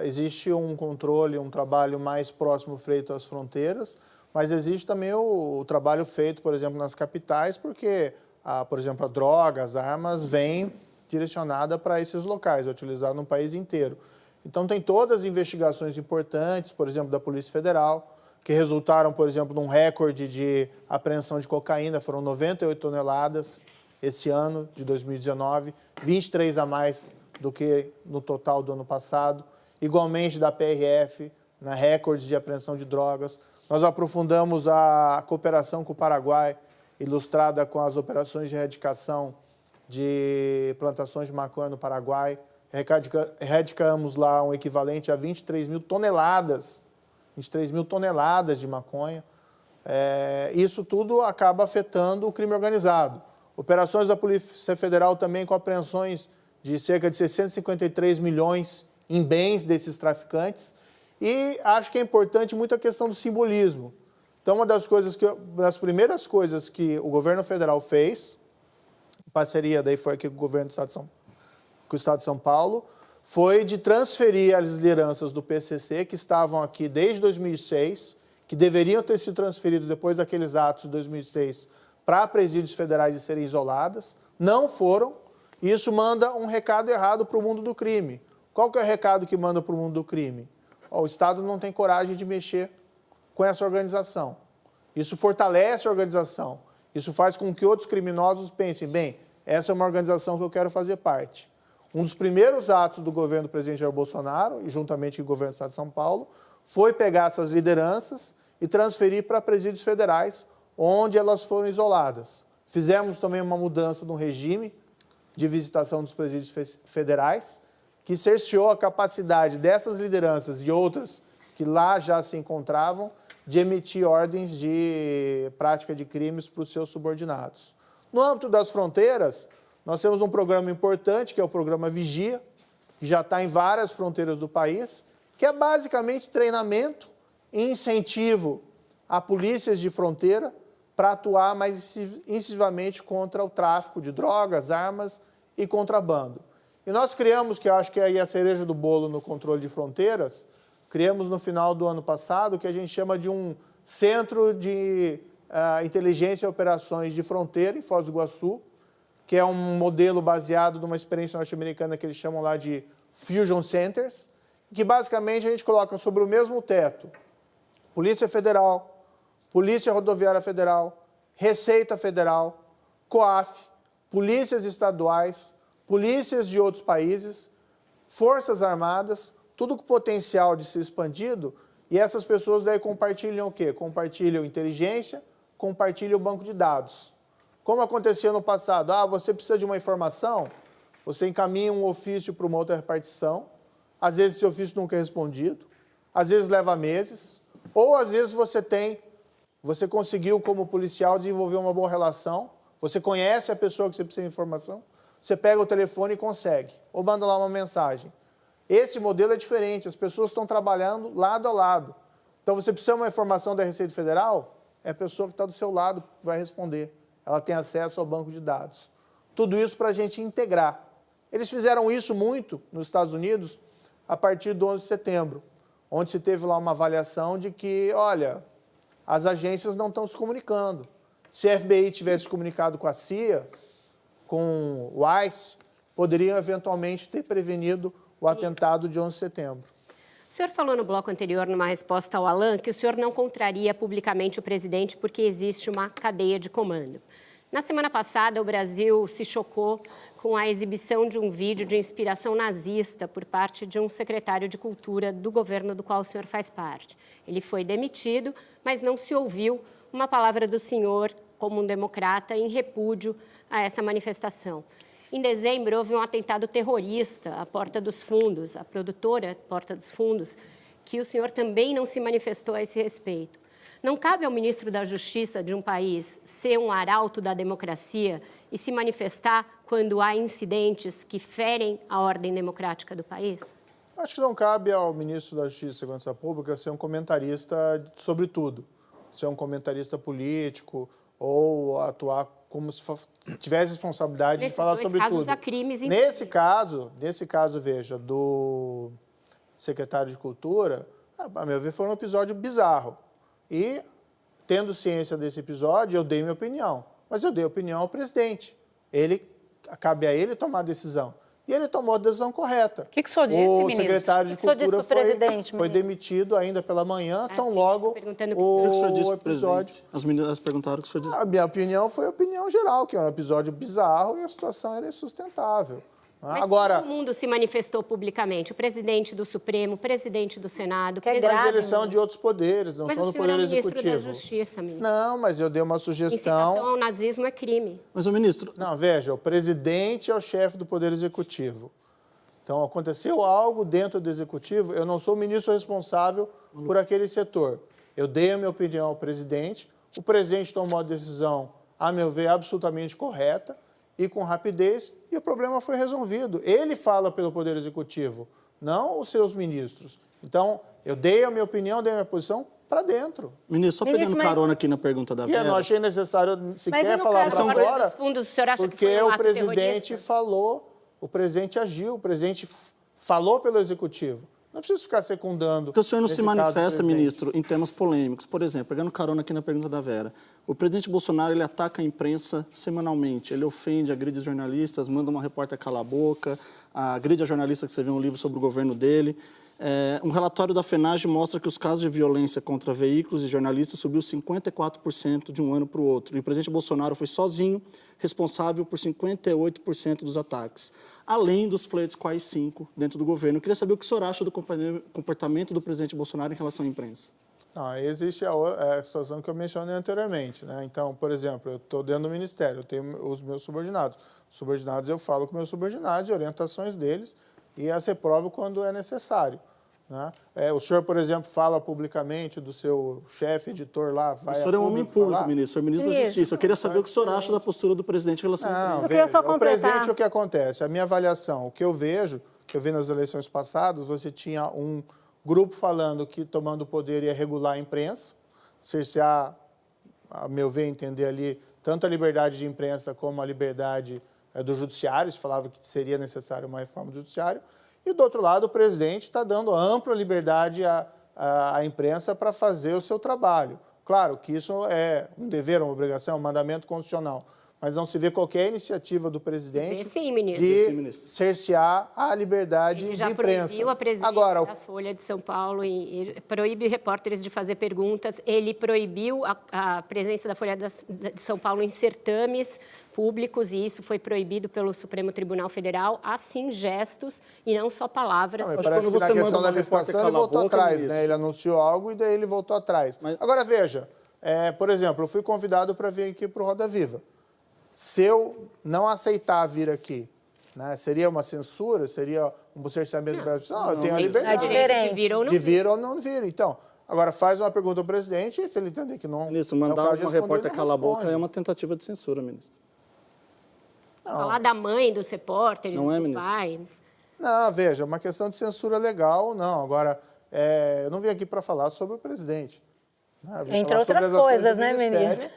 Existe um controle, um trabalho mais próximo feito às fronteiras, mas existe também o trabalho feito, por exemplo, nas capitais, porque, por exemplo, a droga, as armas, vêm direcionada para esses locais, é utilizado no país inteiro. Então, tem todas as investigações importantes, por exemplo, da Polícia Federal, que resultaram, por exemplo, num recorde de apreensão de cocaína, foram 98 toneladas, esse ano de 2019, 23 a mais do que no total do ano passado. Igualmente da PRF, na recorde de apreensão de drogas. Nós aprofundamos a cooperação com o Paraguai, ilustrada com as operações de erradicação de plantações de maconha no Paraguai. Erradicamos lá um equivalente a 23 mil toneladas de maconha. Isso tudo acaba afetando o crime organizado. Operações da Polícia Federal também com apreensões de cerca de 653 milhões em bens desses traficantes. E acho que é importante muito a questão do simbolismo. Então, uma das primeiras coisas que o governo federal fez, em parceria daí foi aqui com o governo do com o Estado de São Paulo, foi de transferir as lideranças do PCC, que estavam aqui desde 2006, que deveriam ter sido transferidos depois daqueles atos de 2006, para presídios federais e serem isoladas, não foram, e isso manda um recado errado para o mundo do crime. Qual que é o recado que manda para o mundo do crime? O Estado não tem coragem de mexer com essa organização. Isso fortalece a organização. Isso faz com que outros criminosos pensem, bem, essa é uma organização que eu quero fazer parte. Um dos primeiros atos do governo do presidente Jair Bolsonaro, e juntamente com o governo do Estado de São Paulo, foi pegar essas lideranças e transferir para presídios federais, onde elas foram isoladas. Fizemos também uma mudança no regime de visitação dos presídios federais, que cerceou a capacidade dessas lideranças e outras que lá já se encontravam de emitir ordens de prática de crimes para os seus subordinados. No âmbito das fronteiras, nós temos um programa importante, que é o programa Vigia, que já está em várias fronteiras do país, que é basicamente treinamento e incentivo a polícias de fronteira para atuar mais incisivamente contra o tráfico de drogas, armas e contrabando. E nós criamos, que eu acho que é aí a cereja do bolo no controle de fronteiras, criamos no final do ano passado o que a gente chama de um Centro de Inteligência e Operações de Fronteira, em Foz do Iguaçu, que é um modelo baseado numa experiência norte-americana que eles chamam lá de Fusion Centers, que basicamente a gente coloca sobre o mesmo teto Polícia Federal, Polícia Rodoviária Federal, Receita Federal, COAF, polícias estaduais, polícias de outros países, forças armadas, tudo com potencial de ser expandido, e essas pessoas daí compartilham o quê? Compartilham inteligência, compartilham o banco de dados. Como acontecia no passado, você precisa de uma informação, você encaminha um ofício para uma outra repartição, às vezes esse ofício nunca é respondido, às vezes leva meses, ou às vezes você conseguiu como policial desenvolver uma boa relação, você conhece a pessoa que você precisa de informação, você pega o telefone e consegue, ou manda lá uma mensagem. Esse modelo é diferente, as pessoas estão trabalhando lado a lado. Então, você precisa de uma informação da Receita Federal, é a pessoa que está do seu lado que vai responder. Ela tem acesso ao banco de dados. Tudo isso para a gente integrar. Eles fizeram isso muito nos Estados Unidos a partir do 11 de setembro, onde se teve lá uma avaliação de que, olha, as agências não estão se comunicando. Se a FBI tivesse comunicado com a CIA, com o ICE, poderiam eventualmente ter prevenido o atentado de 11 de setembro. O senhor falou no bloco anterior, numa resposta ao Alan, que o senhor não contraria publicamente o presidente porque existe uma cadeia de comando. Na semana passada, o Brasil se chocou com a exibição de um vídeo de inspiração nazista por parte de um secretário de Cultura do governo do qual o senhor faz parte. Ele foi demitido, mas não se ouviu uma palavra do senhor, como um democrata, em repúdio a essa manifestação. Em dezembro, houve um atentado terrorista à Porta dos Fundos, a produtora Porta dos Fundos, que o senhor também não se manifestou a esse respeito. Não cabe ao ministro da Justiça de um país ser um arauto da democracia e se manifestar quando há incidentes que ferem a ordem democrática do país? Acho que não cabe ao ministro da Justiça e Segurança Pública ser um comentarista sobre tudo, ser um comentarista político ou atuar como se tivesse responsabilidade de falar sobre tudo. Há crimes nesse caso, veja, do secretário de Cultura, a meu ver, foi um episódio bizarro. E, tendo ciência desse episódio, eu dei minha opinião. Mas eu dei opinião ao presidente. Cabe a ele tomar a decisão. E ele tomou a decisão correta. O que o senhor disse, ministro? O secretário de Cultura foi demitido ainda pela manhã, tão logo o episódio. As meninas perguntaram o que o senhor disse. A minha opinião foi a opinião geral, que é um episódio bizarro e a situação era insustentável. Mas agora, todo mundo se manifestou publicamente, o presidente do Supremo, o presidente do Senado. Mas eles são de outros poderes, não são do Poder Executivo. Mas o senhor é o ministro da Justiça, ministro. Não, mas eu dei uma sugestão. Incitação ao nazismo é crime. Mas o ministro... Não, veja, o presidente é o chefe do Poder Executivo. Então, aconteceu algo dentro do Executivo, eu não sou o ministro responsável por aquele setor. Eu dei a minha opinião ao presidente, o presidente tomou a decisão, a meu ver, absolutamente correta, e com rapidez, e o problema foi resolvido. Ele fala pelo Poder Executivo, não os seus ministros. Então, eu dei a minha opinião, dei a minha posição para dentro. Ministro, só pegando carona aqui na pergunta da Vera. E eu não achei necessário sequer falar para fora, porque o presidente falou, o presidente agiu, o presidente falou pelo Executivo. Não precisa ficar secundando. Porque o senhor não se manifesta, ministro, em temas polêmicos. Por exemplo, pegando carona aqui na pergunta da Vera, o presidente Bolsonaro ele ataca a imprensa semanalmente. Ele ofende, agride jornalistas, manda uma repórter calar a boca, agride a jornalista que escreveu um livro sobre o governo dele. Um relatório da FENAGE mostra que os casos de violência contra veículos e jornalistas subiu 54% de um ano para o outro. E o presidente Bolsonaro foi sozinho responsável por 58% dos ataques, além dos flertes com a AI-5 dentro do governo. Eu queria saber o que o senhor acha do comportamento do presidente Bolsonaro em relação à imprensa. Não, existe a situação que eu mencionei anteriormente, né? Então, por exemplo, eu estou dentro do Ministério, eu tenho os meus subordinados. Os subordinados, eu falo com meus subordinados, orientações deles, e as reprovo quando é necessário. Né? O senhor, por exemplo, fala publicamente do seu chefe editor lá, vai O senhor é um homem público, ministro, é ministro da Isso. Justiça. Eu queria saber o que o senhor acha da postura do presidente em relação ao Não, Eu queria veja, só o completar. presente, o que acontece? A minha avaliação, o que eu vejo, que eu vi nas eleições passadas, você tinha um grupo falando que tomando o poder ia regular a imprensa, cercear, a meu ver, entender ali, tanto a liberdade de imprensa como a liberdade do judiciário, se falava que seria necessário uma reforma do judiciário, e do outro lado o presidente está dando ampla liberdade à imprensa para fazer o seu trabalho. Claro que isso é um dever, uma obrigação, um mandamento constitucional, mas não se vê qualquer iniciativa do presidente Sim, ministro. de cercear a liberdade Ele de já imprensa. proibiu a presidência Agora, da Folha de São Paulo, e proíbe repórteres de fazer perguntas, ele proibiu a presença da Folha de São Paulo em certames públicos, e isso foi proibido pelo Supremo Tribunal Federal, assim gestos e não só palavras. Não, Acho parece que que quando na você questão manda da uma repórter licitação ele calar a voltou boca, atrás, ministro. né? Ele anunciou algo e daí ele voltou atrás. Agora, veja, por exemplo, eu fui convidado para vir aqui para o Roda Viva. Se eu não aceitar vir aqui, né, seria uma censura? Seria um cerceamento do Brasil? Não, eu tenho a É liberdade diferente. De vir ou não de vir. vir ou não vir. Então, agora faz uma pergunta ao presidente e se ele entender que não... Ministro, é o mandar caso de uma responder, repórter ele calar a boca responde. é uma tentativa de censura, ministro. Falar da mãe dos repórteres, Não é, do ministro? pai. Não, veja, uma questão de censura legal, não. Agora, eu não vim aqui para falar sobre o presidente. Né? Eu vim Entre falar sobre outras as ações coisas, do né, Ministério.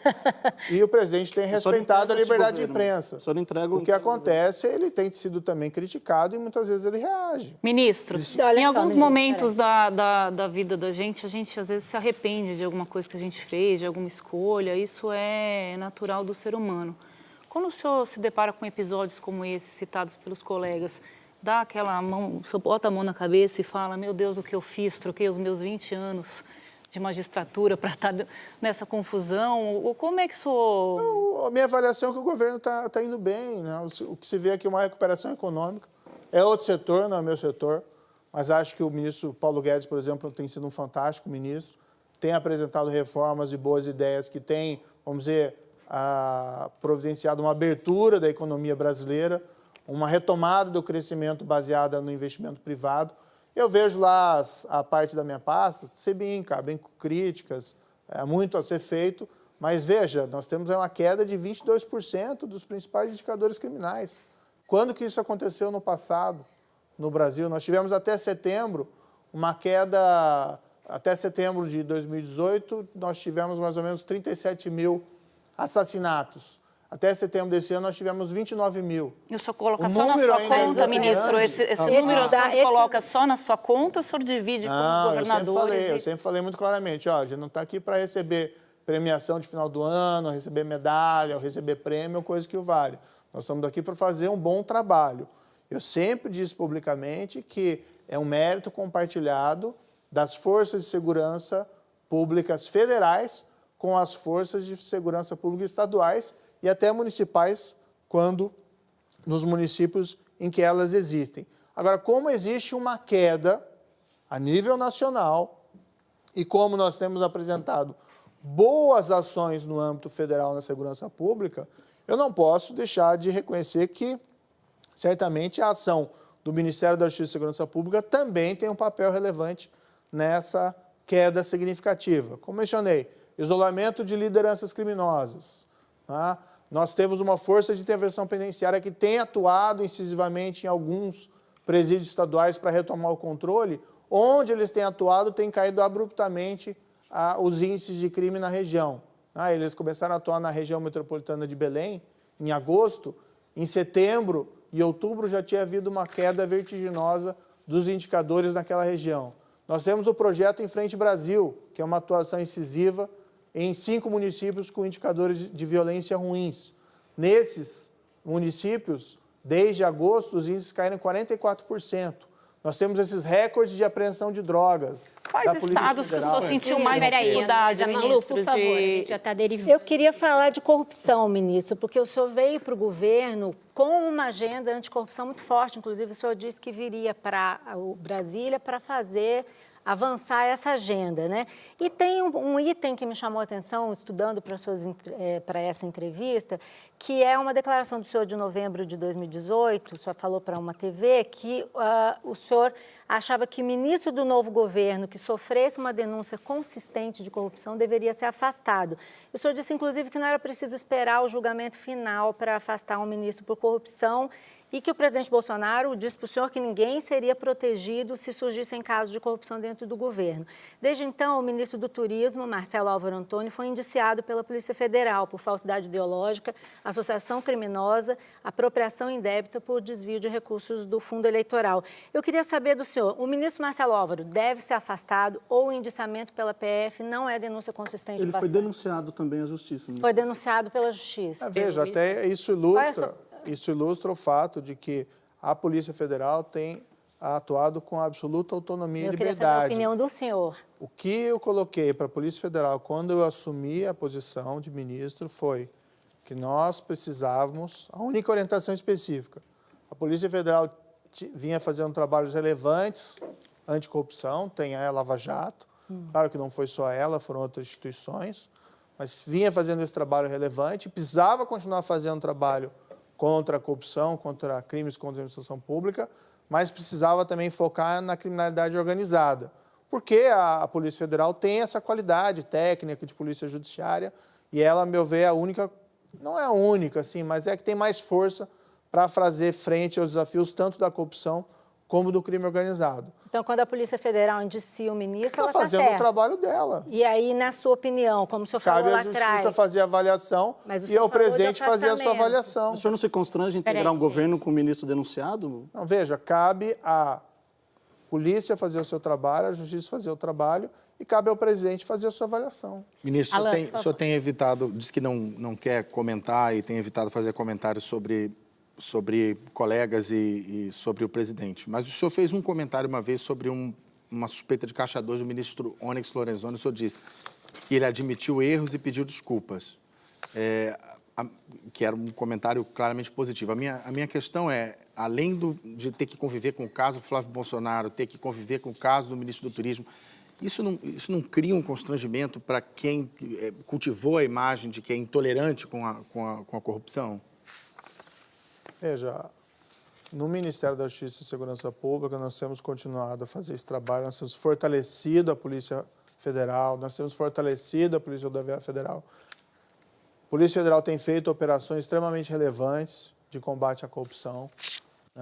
E o presidente tem O senhor respeitado a entrega esse liberdade de governo. imprensa. O senhor entrega O que acontece, ele tem sido também criticado e muitas vezes ele reage. Ministro, Olha em só, alguns ministro, momentos da vida da gente, a gente às vezes se arrepende de alguma coisa que a gente fez, de alguma escolha. Isso é natural do ser humano. Quando o senhor se depara com episódios como esse, citados pelos colegas, dá aquela mão, o senhor bota a mão na cabeça e fala, meu Deus, o que eu fiz, troquei os meus 20 anos de magistratura para estar nessa confusão? Ou como é que o senhor... A minha avaliação é que o governo está indo bem. Né? O que se vê aqui é uma recuperação econômica. É outro setor, não é meu setor, mas acho que o ministro Paulo Guedes, por exemplo, tem sido um fantástico ministro, tem apresentado reformas e boas ideias que têm, vamos dizer, providenciado uma abertura da economia brasileira, uma retomada do crescimento baseada no investimento privado. Eu vejo lá a parte da minha pasta, cabem críticas, muito a ser feito, mas veja, nós temos uma queda de 22% dos principais indicadores criminais. Quando que isso aconteceu no passado, no Brasil? Nós tivemos até setembro uma queda, até setembro de 2018, nós tivemos mais ou menos 37 mil assassinatos. Até setembro desse ano, nós tivemos 29 mil. E o senhor coloca O só na número sua ainda é conta, grande. ministro? Esse Não, número não. o senhor coloca só na sua conta ou o senhor divide com os Não, governadores? eu sempre falei muito claramente, ó, a gente não está aqui para receber premiação de final do ano, receber medalha, ou receber prêmio, ou coisa que o vale. Nós estamos aqui para fazer um bom trabalho. Eu sempre disse publicamente que é um mérito compartilhado das forças de segurança públicas federais com as forças de segurança pública estaduais e até municipais, quando nos municípios em que elas existem. Agora, como existe uma queda a nível nacional e como nós temos apresentado boas ações no âmbito federal na segurança pública, eu não posso deixar de reconhecer que, certamente, a ação do Ministério da Justiça e Segurança Pública também tem um papel relevante nessa queda significativa. Como mencionei, isolamento de lideranças criminosas. Tá? Nós temos uma força de intervenção penitenciária que tem atuado incisivamente em alguns presídios estaduais para retomar o controle. Onde eles têm atuado, tem caído abruptamente os índices de crime na região. Eles começaram a atuar na região metropolitana de Belém em agosto. Em setembro e outubro já tinha havido uma queda vertiginosa dos indicadores naquela região. Nós temos o projeto Em Frente Brasil, que é uma atuação incisiva em 5 municípios com indicadores de violência ruins. Nesses municípios, desde agosto, os índices caíram 44%. Nós temos esses recordes de apreensão de drogas. Quais estados que o senhor sentiu mais Peraí, dificuldade, Malu, ministro, por favor, a de... gente já está derivando. Eu queria falar de corrupção, ministro, porque o senhor veio para o governo com uma agenda anticorrupção muito forte. Inclusive, o senhor disse que viria para o Brasília para avançar essa agenda, né? E tem um item que me chamou a atenção, estudando para essa entrevista, que é uma declaração do senhor de novembro de 2018, o senhor falou para uma TV que o senhor achava que o ministro do novo governo que sofresse uma denúncia consistente de corrupção deveria ser afastado. O senhor disse, inclusive, que não era preciso esperar o julgamento final para afastar um ministro por corrupção e que o presidente Bolsonaro disse para o senhor que ninguém seria protegido se surgissem casos de corrupção dentro do governo. Desde então, o ministro do Turismo, Marcelo Álvaro Antônio, foi indiciado pela Polícia Federal por falsidade ideológica, associação criminosa, apropriação indébita por desvio de recursos do fundo eleitoral. Eu queria saber do senhor, o ministro Marcelo Álvaro deve ser afastado ou o indiciamento pela PF não é denúncia consistente? Ele foi denunciado também à Justiça. Foi denunciado pela Justiça. Veja, até isso ilustra o fato de que a Polícia Federal tem atuado com absoluta autonomia e liberdade. Eu queria saber a opinião do senhor. O que eu coloquei para a Polícia Federal quando eu assumi a posição de ministro foi que nós precisávamos, a única orientação específica, a Polícia Federal vinha fazendo trabalhos relevantes anticorrupção, tem a Lava Jato, claro que não foi só ela, foram outras instituições, mas vinha fazendo esse trabalho relevante, precisava continuar fazendo trabalho contra a corrupção, contra crimes contra a administração pública, mas precisava também focar na criminalidade organizada. Porque a Polícia Federal tem essa qualidade técnica de polícia judiciária e ela, a meu ver, é a única, não é a única, assim, mas é que tem mais força para fazer frente aos desafios tanto da corrupção como do crime organizado. Então, quando a Polícia Federal indicia o ministro, ela está fazendo o trabalho dela. E aí, na sua opinião, como o senhor falou lá atrás... Cabe à Justiça fazer a avaliação e ao presidente fazer a sua avaliação. O senhor não se constrange em integrar um governo com o ministro denunciado? Não, veja, cabe à polícia fazer o seu trabalho, à Justiça fazer o trabalho e cabe ao presidente fazer a sua avaliação. Ministro, o senhor tem evitado, diz que não quer comentar e tem evitado fazer comentários sobre colegas e sobre o presidente. Mas o senhor fez um comentário uma vez sobre uma suspeita de caixa 2 do ministro Onyx Lorenzoni. O senhor disse que ele admitiu erros e pediu desculpas, que era um comentário claramente positivo. A minha questão é, além de ter que conviver com o caso Flávio Bolsonaro, ter que conviver com o caso do ministro do Turismo, isso não cria um constrangimento para quem cultivou a imagem de que é intolerante com a corrupção? Veja, no Ministério da Justiça e Segurança Pública, nós temos continuado a fazer esse trabalho, nós temos fortalecido a Polícia Federal, nós temos fortalecido a Polícia Rodoviária Federal. A Polícia Federal tem feito operações extremamente relevantes de combate à corrupção.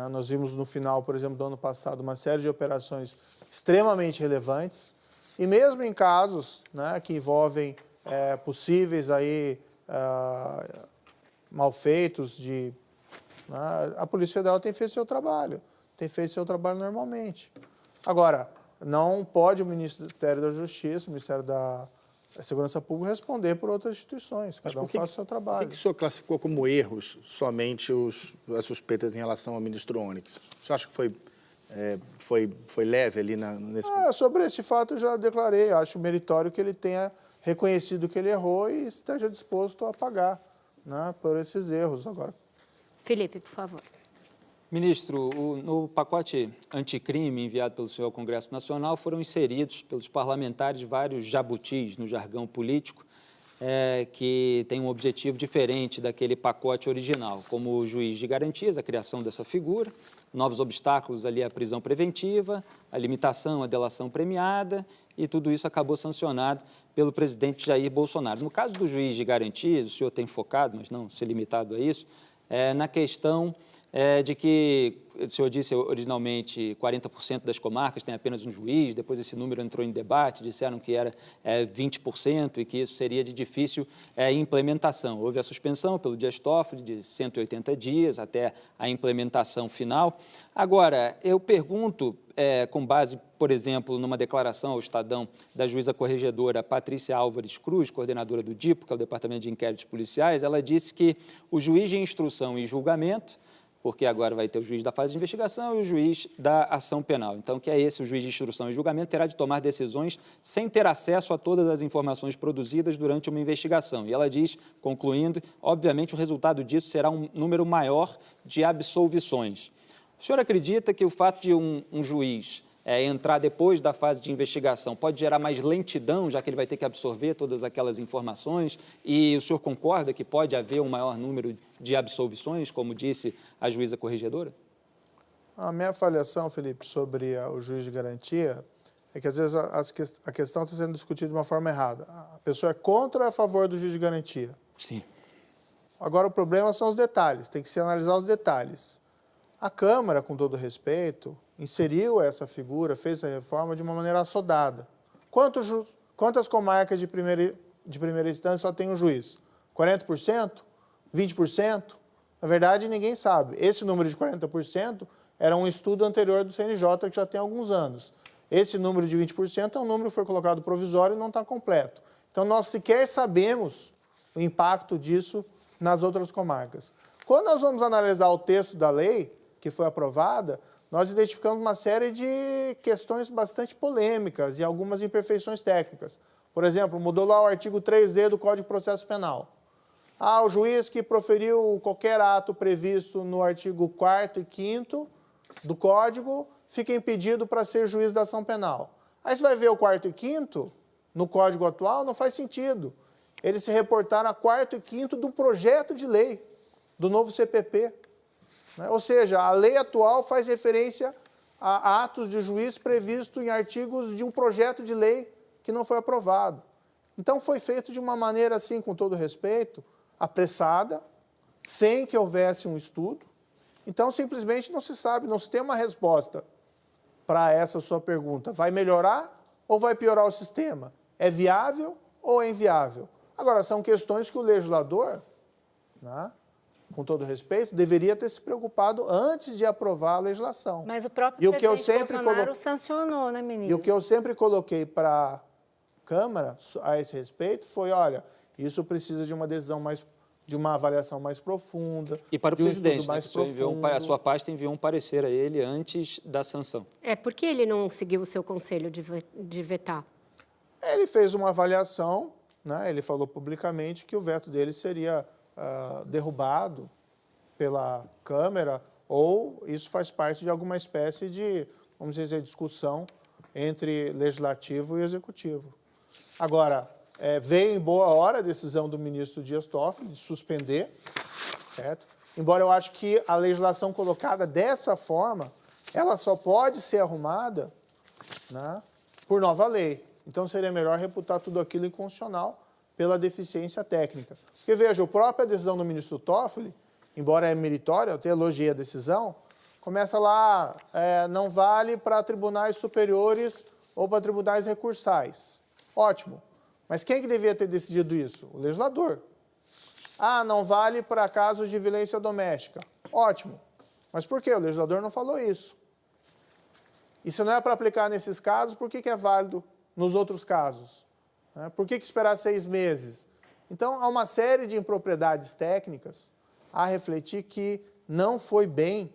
Nós vimos no final, por exemplo, do ano passado, uma série de operações extremamente relevantes. E mesmo em casos que envolvem possíveis malfeitos a Polícia Federal tem feito seu trabalho normalmente. Agora, não pode o Ministério da Justiça, o Ministério da Segurança Pública responder por outras instituições, cada um faz o seu trabalho. Por que o senhor classificou como erros somente as suspeitas em relação ao ministro Onyx? O senhor acha que foi leve ali nesse... Sobre esse fato eu já declarei, acho meritório que ele tenha reconhecido que ele errou e esteja disposto a pagar por esses erros agora. Felipe, por favor. Ministro, no pacote anticrime enviado pelo senhor ao Congresso Nacional foram inseridos pelos parlamentares vários jabutis no jargão político que tem um objetivo diferente daquele pacote original, como o juiz de garantias, a criação dessa figura, novos obstáculos ali à prisão preventiva, a limitação à delação premiada e tudo isso acabou sancionado pelo presidente Jair Bolsonaro. No caso do juiz de garantias, o senhor tem focado, mas não se limitado a isso, na questão de que, o senhor disse originalmente, 40% das comarcas têm apenas um juiz, depois esse número entrou em debate, disseram que era 20% e que isso seria de difícil implementação. Houve a suspensão pelo Dias Toffoli de 180 dias até a implementação final. Agora, eu pergunto, com base, por exemplo, numa declaração ao Estadão da juíza corregedora Patrícia Álvares Cruz, coordenadora do DIPO, que é o Departamento de Inquéritos Policiais, ela disse que o juiz de instrução e julgamento, porque agora vai ter o juiz da fase de investigação e o juiz da ação penal. Então, que é esse, o juiz de instrução e julgamento, terá de tomar decisões sem ter acesso a todas as informações produzidas durante uma investigação. E ela diz, concluindo, obviamente o resultado disso será um número maior de absolvições. O senhor acredita que o fato de um juiz entrar depois da fase de investigação, pode gerar mais lentidão, já que ele vai ter que absorver todas aquelas informações? E o senhor concorda que pode haver um maior número de absolvições, como disse a juíza corregedora? A minha avaliação, Felipe, sobre o juiz de garantia é que, às vezes, a questão está sendo discutida de uma forma errada. A pessoa é contra ou é a favor do juiz de garantia? Sim. Agora, o problema são os detalhes, tem que se analisar os detalhes. A Câmara, com todo respeito, inseriu essa figura, fez a reforma de uma maneira assodada. Quantas comarcas de primeira instância só tem um juiz? 40%? 20%? Na verdade, ninguém sabe. Esse número de 40% era um estudo anterior do CNJ, que já tem alguns anos. Esse número de 20% é um número que foi colocado provisório e não está completo. Então, nós sequer sabemos o impacto disso nas outras comarcas. Quando nós vamos analisar o texto da lei, que foi aprovada, nós identificamos uma série de questões bastante polêmicas e algumas imperfeições técnicas. Por exemplo, mudou lá o artigo 3D do Código de Processo Penal. O juiz que proferiu qualquer ato previsto no artigo 4º e 5º do Código fica impedido para ser juiz da ação penal. Aí você vai ver o 4º e 5º no Código atual, não faz sentido. Eles se reportaram a 4º e 5º do projeto de lei, do novo CPP. Ou seja, a lei atual faz referência a atos de juiz previsto em artigos de um projeto de lei que não foi aprovado. Então, foi feito de uma maneira, assim, com todo respeito, apressada, sem que houvesse um estudo. Então, simplesmente não se sabe, não se tem uma resposta para essa sua pergunta. Vai melhorar ou vai piorar o sistema? É viável ou é inviável? Agora, são questões que o legislador, com todo respeito, deveria ter se preocupado antes de aprovar a legislação. Mas o próprio presidente Bolsonaro sancionou, né, ministro? E o que eu sempre coloquei para a Câmara a esse respeito foi, olha, isso precisa de uma decisão de uma avaliação mais profunda, e para o de um presidente, estudo mais profundo. a sua pasta enviou um parecer a ele antes da sanção. Por que ele não seguiu o seu conselho de vetar? Ele fez uma avaliação, ele falou publicamente que o veto dele seria derrubado pela Câmara, ou isso faz parte de alguma espécie de, vamos dizer, discussão entre Legislativo e Executivo. Agora, veio em boa hora a decisão do ministro Dias Toffoli de suspender, certo? Embora eu acho que a legislação colocada dessa forma, ela só pode ser arrumada por nova lei. Então, seria melhor reputar tudo aquilo inconstitucional pela deficiência técnica. Porque, veja, a própria decisão do ministro Toffoli, embora é meritória, eu até elogiei a decisão, começa lá, não vale para tribunais superiores ou para tribunais recursais. Ótimo. Mas quem que devia ter decidido isso? O legislador. Não vale para casos de violência doméstica. Ótimo. Mas por quê? O legislador não falou isso. E se não é para aplicar nesses casos, por que é válido nos outros casos? Por que esperar 6 meses? Então, há uma série de impropriedades técnicas a refletir que não foi bem,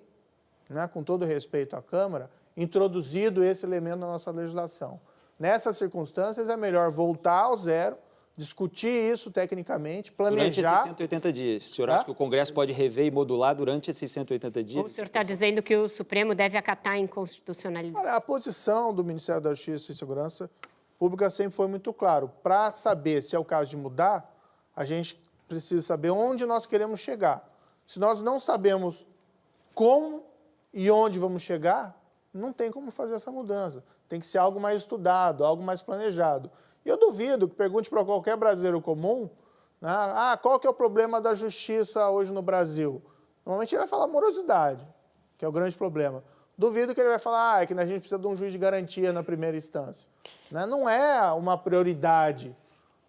com todo respeito à Câmara, introduzido esse elemento na nossa legislação. Nessas circunstâncias, é melhor voltar ao zero, discutir isso tecnicamente, planejar... Durante esses 180 dias. O senhor acha que o Congresso pode rever e modular durante esses 180 dias? Ou o senhor está dizendo que o Supremo deve acatar a inconstitucionalidade? Olha, a posição do Ministério da Justiça e Segurança Pública sempre foi muito claro. Para saber se é o caso de mudar, a gente precisa saber onde nós queremos chegar. Se nós não sabemos como e onde vamos chegar, não tem como fazer essa mudança. Tem que ser algo mais estudado, algo mais planejado. E eu duvido que pergunte para qualquer brasileiro comum, qual que é o problema da justiça hoje no Brasil? Normalmente ele vai falar morosidade, que é o grande problema. Duvido que ele vai falar é que a gente precisa de um juiz de garantia na primeira instância. Não é uma prioridade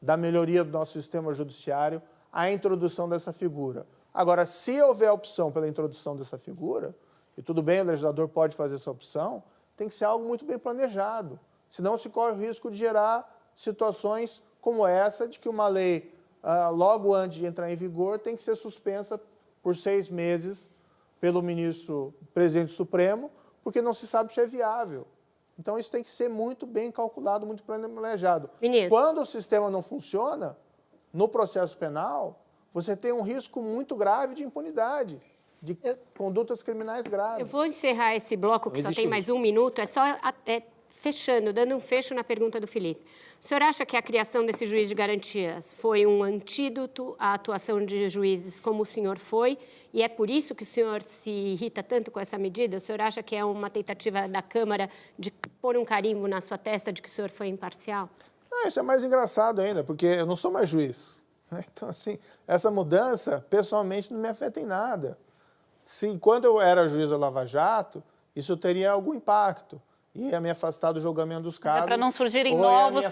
da melhoria do nosso sistema judiciário a introdução dessa figura. Agora, se houver opção pela introdução dessa figura, e tudo bem, o legislador pode fazer essa opção, tem que ser algo muito bem planejado. Senão se corre o risco de gerar situações como essa, de que uma lei, logo antes de entrar em vigor, tem que ser suspensa por 6 meses pelo presidente Supremo, porque não se sabe se é viável. Então, isso tem que ser muito bem calculado, muito planejado. Ministro. Quando o sistema não funciona, no processo penal, você tem um risco muito grave de impunidade. de condutas criminais graves. Eu vou encerrar esse bloco, que só tem mais 1 minuto. É só fechando, dando um fecho na pergunta do Felipe. O senhor acha que a criação desse juiz de garantias foi um antídoto à atuação de juízes como o senhor foi? E é por isso que o senhor se irrita tanto com essa medida? O senhor acha que é uma tentativa da Câmara de pôr um carimbo na sua testa de que o senhor foi imparcial? Não, isso é mais engraçado ainda, porque eu não sou mais juiz. Então, assim, essa mudança, pessoalmente, não me afeta em nada. Se, quando eu era juiz da Lava Jato, isso teria algum impacto. Ia me afastar do julgamento dos casos. Mas é para não surgirem novos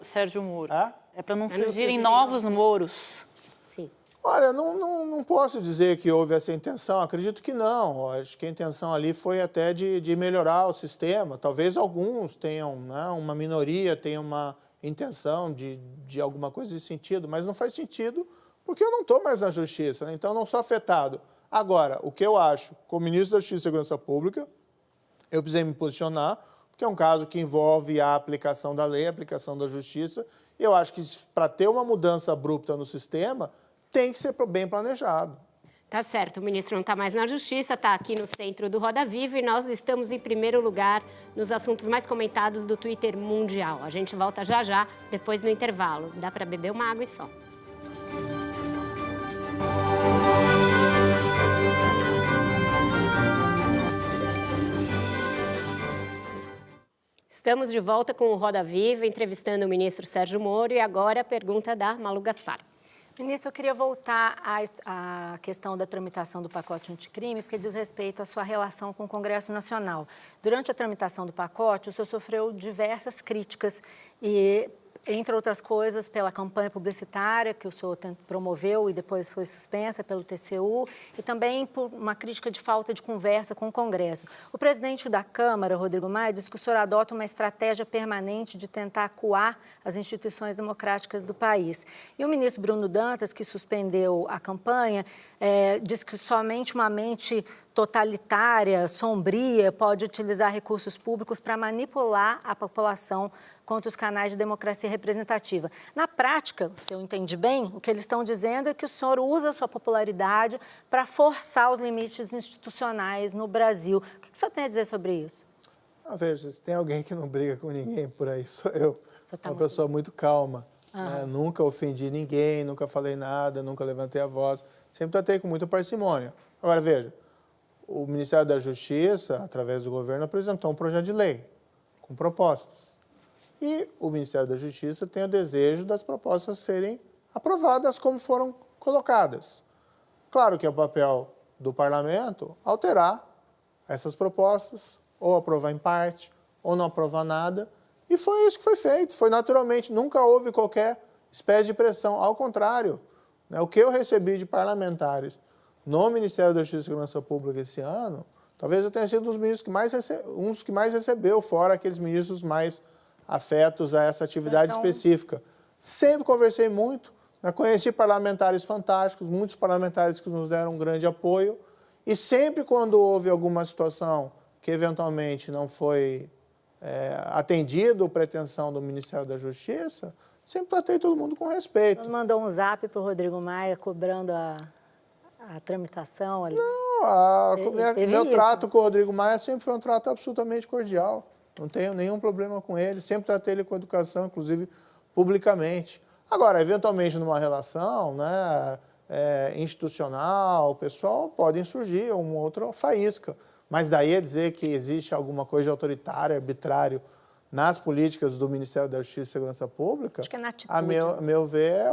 Sérgio Moro. É para não surgirem novos Moros. Sim. Olha, não posso dizer que houve essa intenção, acredito que não. Acho que a intenção ali foi até de melhorar o sistema. Talvez alguns tenham, né, uma minoria tenha uma intenção de alguma coisa nesse sentido, mas não faz sentido porque eu não estou mais na Justiça, né? Então não sou afetado. Agora, o que eu acho, como ministro da Justiça e Segurança Pública, eu precisei me posicionar, porque é um caso que envolve a aplicação da lei, a aplicação da justiça. E eu acho que para ter uma mudança abrupta no sistema, tem que ser bem planejado. Tá certo, o ministro não está mais na Justiça, está aqui no centro do Roda Viva e nós estamos em primeiro lugar nos assuntos mais comentados do Twitter mundial. A gente volta já, depois do intervalo. Dá para beber uma água e só. Estamos de volta com o Roda Viva, entrevistando o ministro Sérgio Moro. E agora a pergunta da Malu Gaspar. Ministro, eu queria voltar à questão da tramitação do pacote anticrime, porque diz respeito à sua relação com o Congresso Nacional. Durante a tramitação do pacote, o senhor sofreu diversas críticas e, entre outras coisas, pela campanha publicitária que o senhor promoveu e depois foi suspensa pelo TCU, e também por uma crítica de falta de conversa com o Congresso. O presidente da Câmara, Rodrigo Maia, disse que o senhor adota uma estratégia permanente de tentar acuar as instituições democráticas do país. E o ministro Bruno Dantas, que suspendeu a campanha, disse que somente uma mente totalitária, sombria, pode utilizar recursos públicos para manipular a população contra os canais de democracia representativa. Na prática, se eu entendi bem, o que eles estão dizendo é que o senhor usa a sua popularidade para forçar os limites institucionais no Brasil. O que o senhor tem a dizer sobre isso? Veja, se tem alguém que não briga com ninguém por aí, sou eu. Uma pessoa muito calma. Né? Nunca ofendi ninguém, nunca falei nada, nunca levantei a voz. Sempre tratei com muita parcimônia. Agora, veja, o Ministério da Justiça, através do governo, apresentou um projeto de lei com propostas. E o Ministério da Justiça tem o desejo das propostas serem aprovadas como foram colocadas. Claro que é o papel do parlamento alterar essas propostas, ou aprovar em parte, ou não aprovar nada. E foi isso que foi feito, foi naturalmente, nunca houve qualquer espécie de pressão. Ao contrário, né, o que eu recebi de parlamentares no Ministério da Justiça e Segurança Pública esse ano, talvez eu tenha sido um dos que mais recebeu, fora aqueles ministros mais afetos a essa atividade específica. Sempre conversei muito, né? Conheci parlamentares fantásticos, muitos parlamentares que nos deram um grande apoio, e sempre quando houve alguma situação que eventualmente não foi atendido a pretensão do Ministério da Justiça, sempre tratei todo mundo com respeito. Você mandou um zap para o Rodrigo Maia cobrando a tramitação ali? Não, meu trato com o Rodrigo Maia sempre foi um trato absolutamente cordial. Não tenho nenhum problema com ele, sempre tratei ele com educação, inclusive publicamente. Agora, eventualmente, numa relação, né, institucional, pessoal, podem surgir uma outra faísca. Mas daí a dizer que existe alguma coisa de autoritário, arbitrário nas políticas do Ministério da Justiça e Segurança Pública, acho que é na atitude. A meu ver,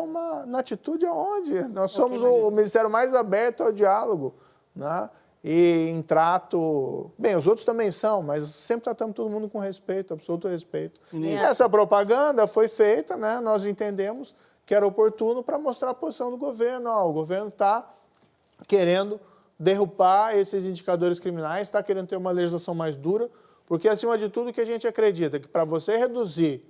na atitude aonde? Nós somos o ministério mais aberto ao diálogo, né? E em trato... Bem, os outros também são, mas sempre tratamos todo mundo com respeito, absoluto respeito. E essa propaganda foi feita, né? Nós entendemos que era oportuno para mostrar a posição do governo. O governo está querendo derrubar esses indicadores criminais, está querendo ter uma legislação mais dura, porque, acima de tudo, que a gente acredita que para você reduzir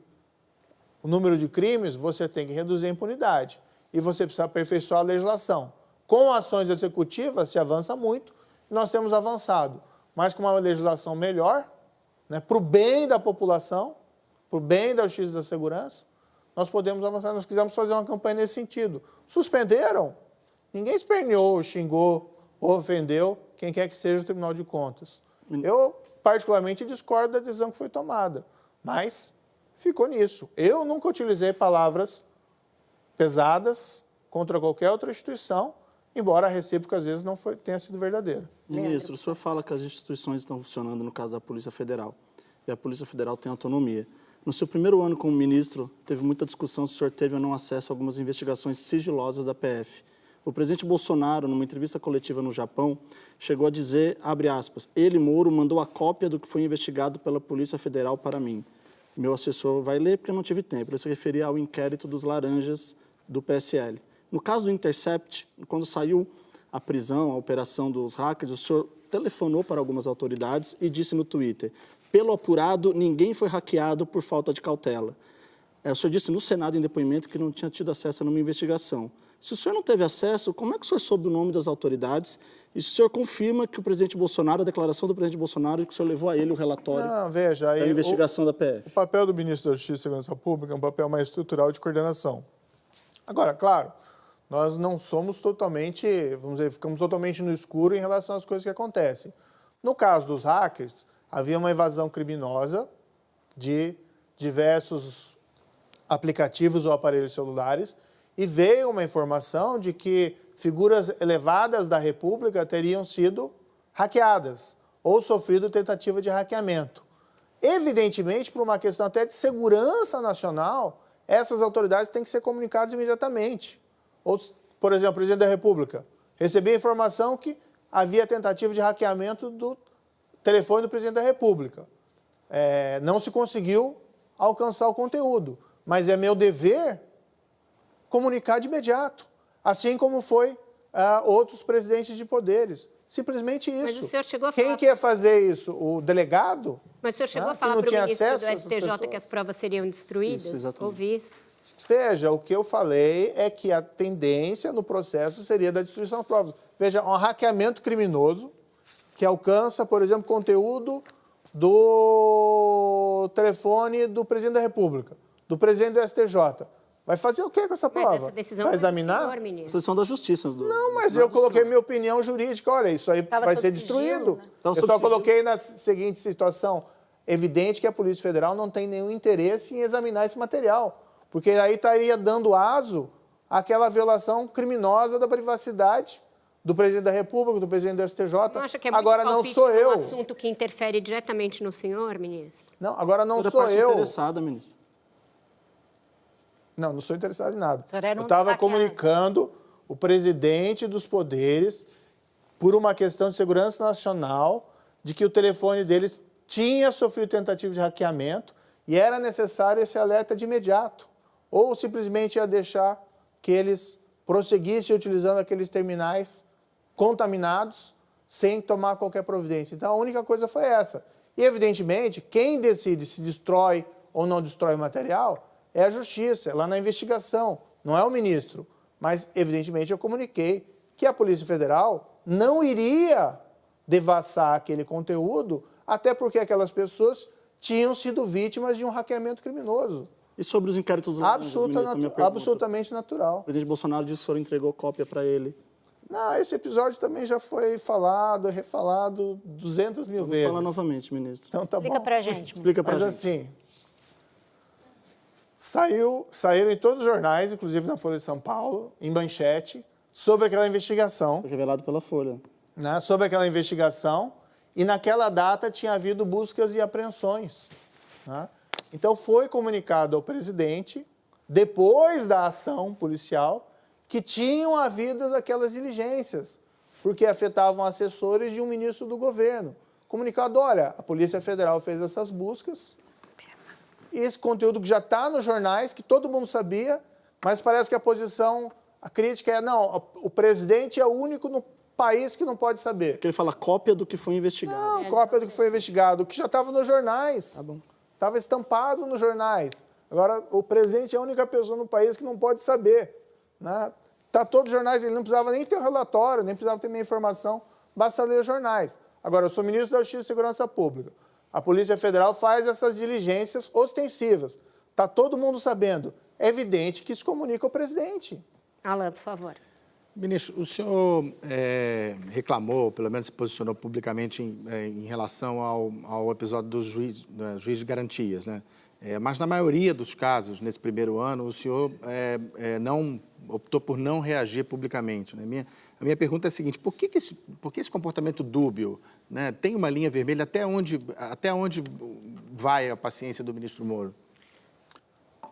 o número de crimes, você tem que reduzir a impunidade. E você precisa aperfeiçoar a legislação. Com ações executivas, se avança muito, e nós temos avançado. Mas com uma legislação melhor, né, para o bem da população, para o bem da justiça e da segurança, nós podemos avançar. Nós quisemos fazer uma campanha nesse sentido. Suspenderam? Ninguém esperneou, xingou ou ofendeu quem quer que seja o Tribunal de Contas. Eu, particularmente, discordo da decisão que foi tomada, mas ficou nisso. Eu nunca utilizei palavras pesadas contra qualquer outra instituição, embora a recíproca, às vezes, não tenha sido verdadeira. Ministro, o senhor fala que as instituições estão funcionando no caso da Polícia Federal, e a Polícia Federal tem autonomia. No seu primeiro ano como ministro, teve muita discussão se o senhor teve ou não acesso a algumas investigações sigilosas da PF. O presidente Bolsonaro, numa entrevista coletiva no Japão, chegou a dizer, abre aspas, ele, Moro, mandou a cópia do que foi investigado pela Polícia Federal para mim. Meu assessor vai ler porque eu não tive tempo. Ele se referia ao inquérito dos laranjas do PSL. No caso do Intercept, quando saiu a prisão, a operação dos hackers, o senhor telefonou para algumas autoridades e disse no Twitter, pelo apurado, ninguém foi hackeado por falta de cautela. O senhor disse no Senado, em depoimento, que não tinha tido acesso a nenhuma investigação. Se o senhor não teve acesso, como é que o senhor soube o nome das autoridades? E se o senhor confirma que o presidente Bolsonaro, a declaração do presidente Bolsonaro, que o senhor levou a ele o relatório da investigação da PF? O papel do ministro da Justiça e Segurança Pública é um papel mais estrutural de coordenação. Agora, claro, nós não somos totalmente, vamos dizer, ficamos totalmente no escuro em relação às coisas que acontecem. No caso dos hackers, havia uma evasão criminosa de diversos aplicativos ou aparelhos celulares e veio uma informação de que figuras elevadas da República teriam sido hackeadas ou sofrido tentativa de hackeamento. Evidentemente, por uma questão até de segurança nacional, essas autoridades têm que ser comunicadas imediatamente. Ou, por exemplo, o presidente da República recebia informação que havia tentativa de hackeamento do telefone do presidente da República. Não se conseguiu alcançar o conteúdo, mas é meu dever comunicar de imediato, assim como foi outros presidentes de poderes. Simplesmente isso. Mas o senhor chegou a Quem falar... quer fazer isso? O delegado? Mas o senhor chegou a que falar não para o tinha ministro acesso do a essas STJ pessoas? que as provas seriam destruídas? Isso, exatamente. Ouvi isso. Veja, o que eu falei é que a tendência no processo seria da destruição das provas. Veja, um hackeamento criminoso que alcança, por exemplo, conteúdo do telefone do presidente da República, do presidente do STJ. Vai fazer o quê com essa prova? Mas essa decisão vai é do examinar? senhor, ministro. Decisão da Justiça. Não, mas eu coloquei minha opinião jurídica. Olha, isso aí Tava vai sob ser sigilo, destruído. né? Eu só coloquei na seguinte situação. Evidente que a Polícia Federal não tem nenhum interesse em examinar esse material, porque aí estaria dando aso àquela violação criminosa da privacidade do presidente da República, do presidente do STJ. Não acha que é muito agora não palpite sou num eu. assunto que interfere diretamente no senhor, ministro? Não, agora não Toda sou parte eu. interessada, ministro. Não sou interessado em nada. O senhor era um Eu estava hackeado. comunicando o presidente dos poderes por uma questão de segurança nacional, de que o telefone deles tinha sofrido tentativa de hackeamento e era necessário esse alerta de imediato. Ou simplesmente ia deixar que eles prosseguissem utilizando aqueles terminais contaminados sem tomar qualquer providência. Então, a única coisa foi essa. E, evidentemente, quem decide se destrói ou não destrói o material é a Justiça, é lá na investigação, não é o ministro. Mas, evidentemente, eu comuniquei que a Polícia Federal não iria devassar aquele conteúdo, até porque aquelas pessoas tinham sido vítimas de um hackeamento criminoso. E sobre os inquéritos laranjas, ministro, minha pergunta. Absolutamente natural. O presidente Bolsonaro disse que o senhor entregou cópia para ele. Não, esse episódio também já foi falado, refalado 200 mil Vou vezes. falar novamente, ministro. Então tá Explica bom. pra gente. Explica para Mas gente. assim, saíram em todos os jornais, inclusive na Folha de São Paulo, em manchete, sobre aquela investigação, Foi revelado pela Folha. né, sobre aquela investigação, e naquela data tinha havido buscas e apreensões, né? Então foi comunicado ao presidente, depois da ação policial, que tinham havido aquelas diligências, porque afetavam assessores de um ministro do governo. Comunicado, olha, a Polícia Federal fez essas buscas, e esse conteúdo que já está nos jornais, que todo mundo sabia, mas parece que a crítica é, não, o presidente é o único no país que não pode saber. Porque ele fala cópia do que foi investigado. Não, cópia do que foi investigado, o que já estava nos jornais. Tá bom. Estava estampado nos jornais. Agora, o presidente é a única pessoa no país que não pode saber, né? Está todos os jornais, ele não precisava nem ter o relatório, nem precisava ter minha informação, basta ler os jornais. Agora, eu sou ministro da Justiça e Segurança Pública. A Polícia Federal faz essas diligências ostensivas. Está todo mundo sabendo. É evidente que isso comunica ao presidente. Alan, por favor. Ministro, o senhor reclamou, pelo menos se posicionou publicamente em relação ao episódio do juiz de garantias, né? Mas na maioria dos casos, nesse primeiro ano, o senhor optou por não reagir publicamente, né? A minha pergunta é a seguinte: por que esse comportamento dúbio, né? Tem uma linha vermelha? Até onde vai a paciência do ministro Moro?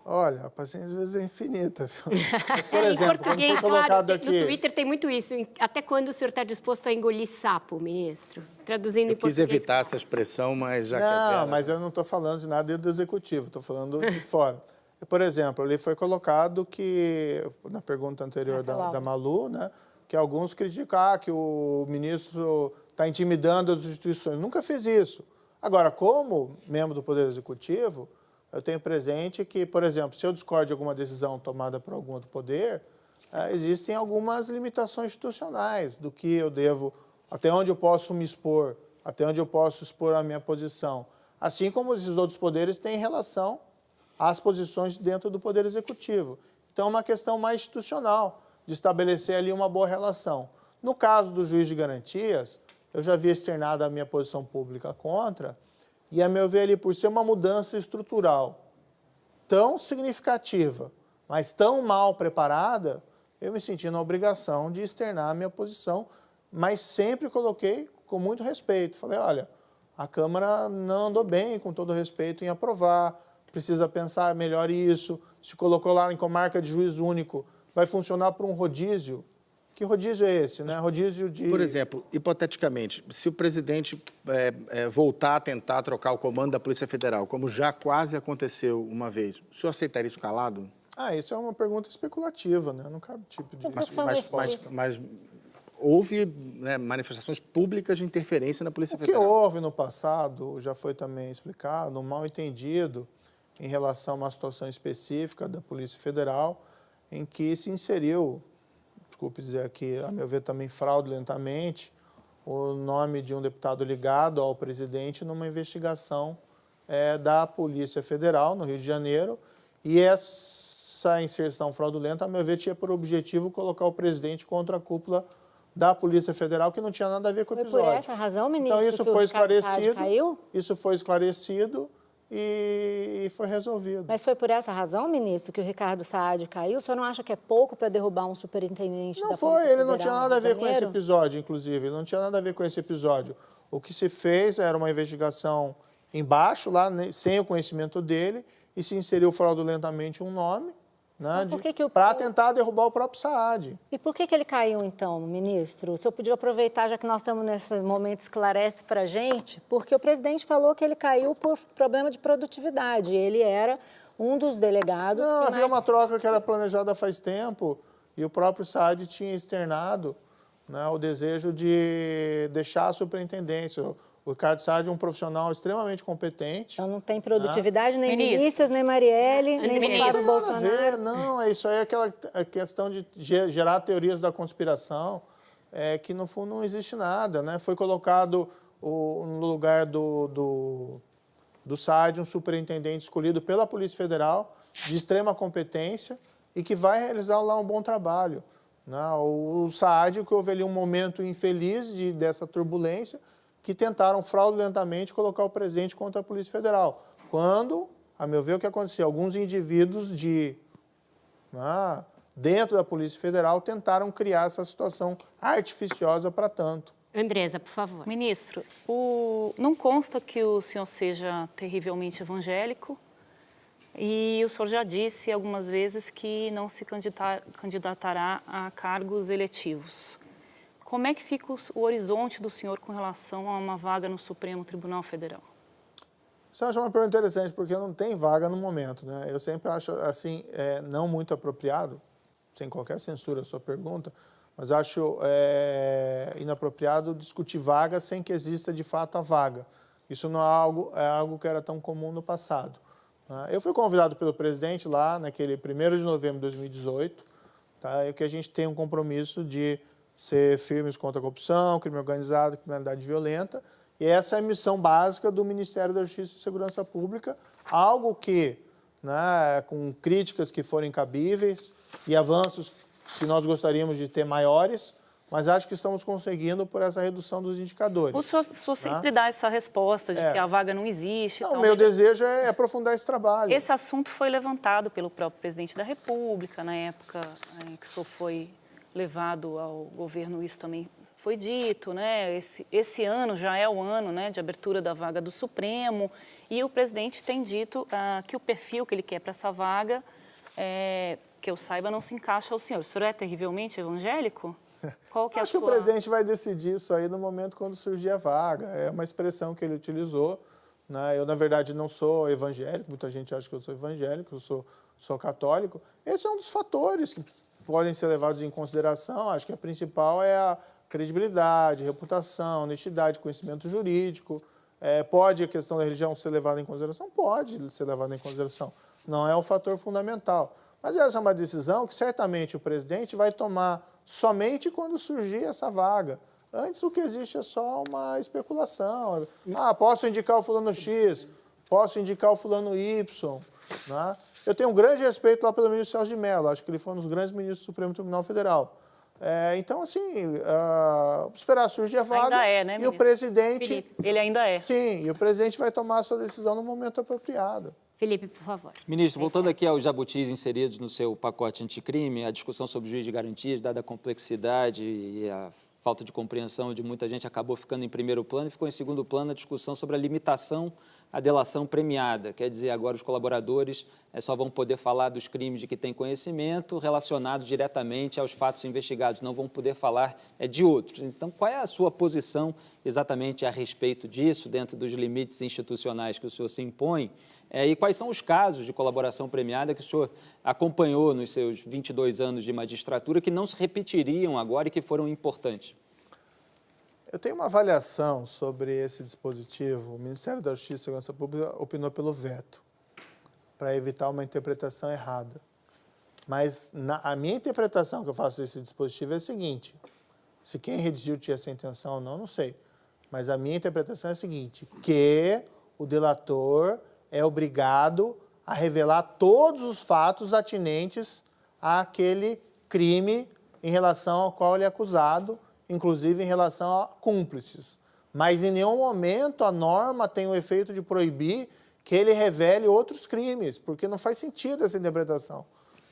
Olha, a paciência às vezes é infinita, viu? Mas, por exemplo, em português, quando foi colocado claro, aqui... no Twitter tem muito isso. Até quando o senhor está disposto a engolir sapo, ministro? Traduzindo Eu em português. quis evitar essa expressão, mas já que a Vera... Não, mas eu não estou falando de nada dentro do Executivo, estou falando de fora. Por exemplo, ali foi colocado que, na pergunta anterior da Malu, né, que alguns criticam que o ministro está intimidando as instituições. Nunca fez isso. Agora, como membro do Poder Executivo, eu tenho presente que, por exemplo, se eu discordo de alguma decisão tomada por algum outro poder, existem algumas limitações institucionais do que eu devo, até onde eu posso me expor, até onde eu posso expor a minha posição. Assim como esses outros poderes têm relação às posições dentro do Poder Executivo. Então, é uma questão mais institucional, de estabelecer ali uma boa relação. No caso do juiz de garantias, eu já havia externado a minha posição pública contra, e, a meu ver, ali, por ser uma mudança estrutural tão significativa, mas tão mal preparada, eu me senti na obrigação de externar a minha posição, mas sempre coloquei com muito respeito. Falei, olha, a Câmara não andou bem, com todo respeito, em aprovar, precisa pensar melhor isso, se colocou lá em comarca de juiz único, vai funcionar por um rodízio. Que rodízio é esse, né? Rodízio de... Por exemplo, hipoteticamente, se o presidente voltar a tentar trocar o comando da Polícia Federal, como já quase aconteceu uma vez, o senhor aceitaria isso calado? Isso é uma pergunta especulativa, né? Não cabe tipo de... Mas houve, né, manifestações públicas de interferência na Polícia Federal. O que houve no passado, já foi também explicado, um mal-entendido em relação a uma situação específica da Polícia Federal, em que se inseriu, desculpe dizer aqui, a meu ver também fraudulentamente, o nome de um deputado ligado ao presidente numa investigação da Polícia Federal, no Rio de Janeiro, e essa inserção fraudulenta, a meu ver, tinha por objetivo colocar o presidente contra a cúpula da Polícia Federal, que não tinha nada a ver com o episódio. Foi por essa razão, ministro, então, isso que foi o Ricardo Saad esclarecido. caiu? Isso foi esclarecido e foi resolvido. Mas foi por essa razão, ministro, que o Ricardo Saad caiu? O senhor não acha que é pouco para derrubar um superintendente da Polícia Federal? Não foi, ele não tinha nada a ver com esse episódio, inclusive. Ele não tinha nada a ver com esse episódio. O que se fez era uma investigação embaixo, lá, sem o conhecimento dele, e se inseriu fraudulentamente um nome, né, para tentar derrubar o próprio Saad. E por que ele caiu, então, ministro? O senhor podia aproveitar, já que nós estamos nesse momento, esclarece para a gente, porque o presidente falou que ele caiu por problema de produtividade. Ele era um dos delegados... Não, havia uma troca que era planejada faz tempo, e o próprio Saad tinha externado, né, o desejo de deixar a superintendência. O Ricardo Saad é um profissional extremamente competente. Então não tem produtividade, nem milícias, nem Marielle, nem Flávio Bolsonaro. Não, isso aí é aquela questão de gerar teorias da conspiração, que no fundo não existe nada, né? Foi colocado no lugar do Saad um superintendente escolhido pela Polícia Federal, de extrema competência, e que vai realizar lá um bom trabalho. O Saad, que houve ali um momento infeliz dessa turbulência, que tentaram fraudulentamente colocar o presidente contra a Polícia Federal. Quando, a meu ver, o que aconteceu? Alguns indivíduos dentro da Polícia Federal tentaram criar essa situação artificiosa para tanto. Andresa, por favor. Ministro, não consta que o senhor seja terrivelmente evangélico e o senhor já disse algumas vezes que não se candidatará a cargos eletivos. Como é que fica o horizonte do senhor com relação a uma vaga no Supremo Tribunal Federal? Isso é uma pergunta interessante, porque não tem vaga no momento, né? Eu sempre acho, assim, não muito apropriado, sem qualquer censura a sua pergunta, mas acho inapropriado discutir vaga sem que exista, de fato, a vaga. Isso não é algo que era tão comum no passado. Eu fui convidado pelo presidente lá, naquele 1º de novembro de 2018, tá? E que a gente tem um compromisso de ser firmes contra a corrupção, crime organizado, criminalidade violenta. E essa é a missão básica do Ministério da Justiça e Segurança Pública, algo que, com críticas que forem cabíveis e avanços que nós gostaríamos de ter maiores, mas acho que estamos conseguindo por essa redução dos indicadores. O senhor sempre dá essa resposta de que a vaga não existe. Não, então, o meu desejo é aprofundar esse trabalho. Esse assunto foi levantado pelo próprio presidente da República, na época que o senhor foi levado ao governo, isso também foi dito, né? Esse ano já é o ano, né, de abertura da vaga do Supremo, e o presidente tem dito que o perfil que ele quer para essa vaga, que eu saiba, não se encaixa ao senhor. O senhor é terrivelmente evangélico? Qual que é a Acho sua... que o presidente vai decidir isso aí no momento quando surgir a vaga. É uma expressão que ele utilizou, né? Eu, na verdade, não sou evangélico, muita gente acha que eu sou evangélico, eu sou católico. Esse é um dos fatores que podem ser levados em consideração. Acho que a principal é a credibilidade, reputação, honestidade, conhecimento jurídico. Pode a questão da religião ser levada em consideração? Pode ser levada em consideração. Não é um fator fundamental. Mas essa é uma decisão que certamente o presidente vai tomar somente quando surgir essa vaga. Antes o que existe é só uma especulação. Posso indicar o fulano X, posso indicar o fulano Y. Né? Eu tenho um grande respeito lá pelo ministro Celso de Mello, acho que ele foi um dos grandes ministros do Supremo Tribunal Federal. Então, assim, esperar surgir a vaga. Ainda é, né, e ministro? o presidente... Felipe, ele ainda é. Sim, e o presidente vai tomar a sua decisão no momento apropriado. Felipe, por favor. Ministro, voltando aqui aos jabutis inseridos no seu pacote anticrime, a discussão sobre o juiz de garantias, dada a complexidade e a falta de compreensão de muita gente, acabou ficando em primeiro plano e ficou em segundo plano a discussão sobre a limitação à delação premiada. Quer dizer, agora os colaboradores só vão poder falar dos crimes de que têm conhecimento relacionados diretamente aos fatos investigados, não vão poder falar de outros. Então, qual é a sua posição exatamente a respeito disso, dentro dos limites institucionais que o senhor se impõe? E quais são os casos de colaboração premiada que o senhor acompanhou nos seus 22 anos de magistratura que não se repetiriam agora e que foram importantes? Eu tenho uma avaliação sobre esse dispositivo. O Ministério da Justiça e Segurança Pública opinou pelo veto, para evitar uma interpretação errada. Mas a minha interpretação que eu faço desse dispositivo é a seguinte: se quem redigiu tinha essa intenção ou não, não sei. Mas a minha interpretação é a seguinte: que o delator é obrigado a revelar todos os fatos atinentes àquele crime em relação ao qual ele é acusado, inclusive em relação a cúmplices. Mas em nenhum momento a norma tem o efeito de proibir que ele revele outros crimes, porque não faz sentido essa interpretação.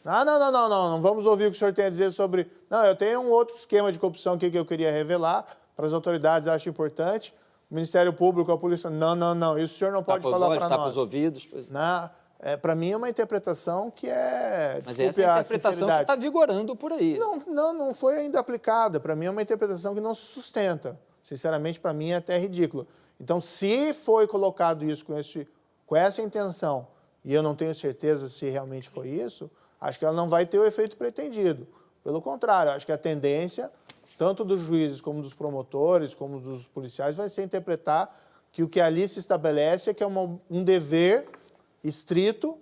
Não vamos ouvir o que o senhor tem a dizer sobre... Não, eu tenho um outro esquema de corrupção aqui que eu queria revelar para as autoridades, acho importante. O Ministério Público, a polícia... Não, isso o senhor não pode falar para nós. Tapa os ouvidos. Para mim é uma interpretação que é... Mas essa é a interpretação que está vigorando por aí. Não foi ainda aplicada. Para mim é uma interpretação que não se sustenta. Sinceramente, para mim é até ridículo. Então, se foi colocado isso com essa intenção, e eu não tenho certeza se realmente foi isso, acho que ela não vai ter o efeito pretendido. Pelo contrário, acho que a tendência, tanto dos juízes como dos promotores, como dos policiais, vai ser interpretar que o que ali se estabelece é que é um dever estrito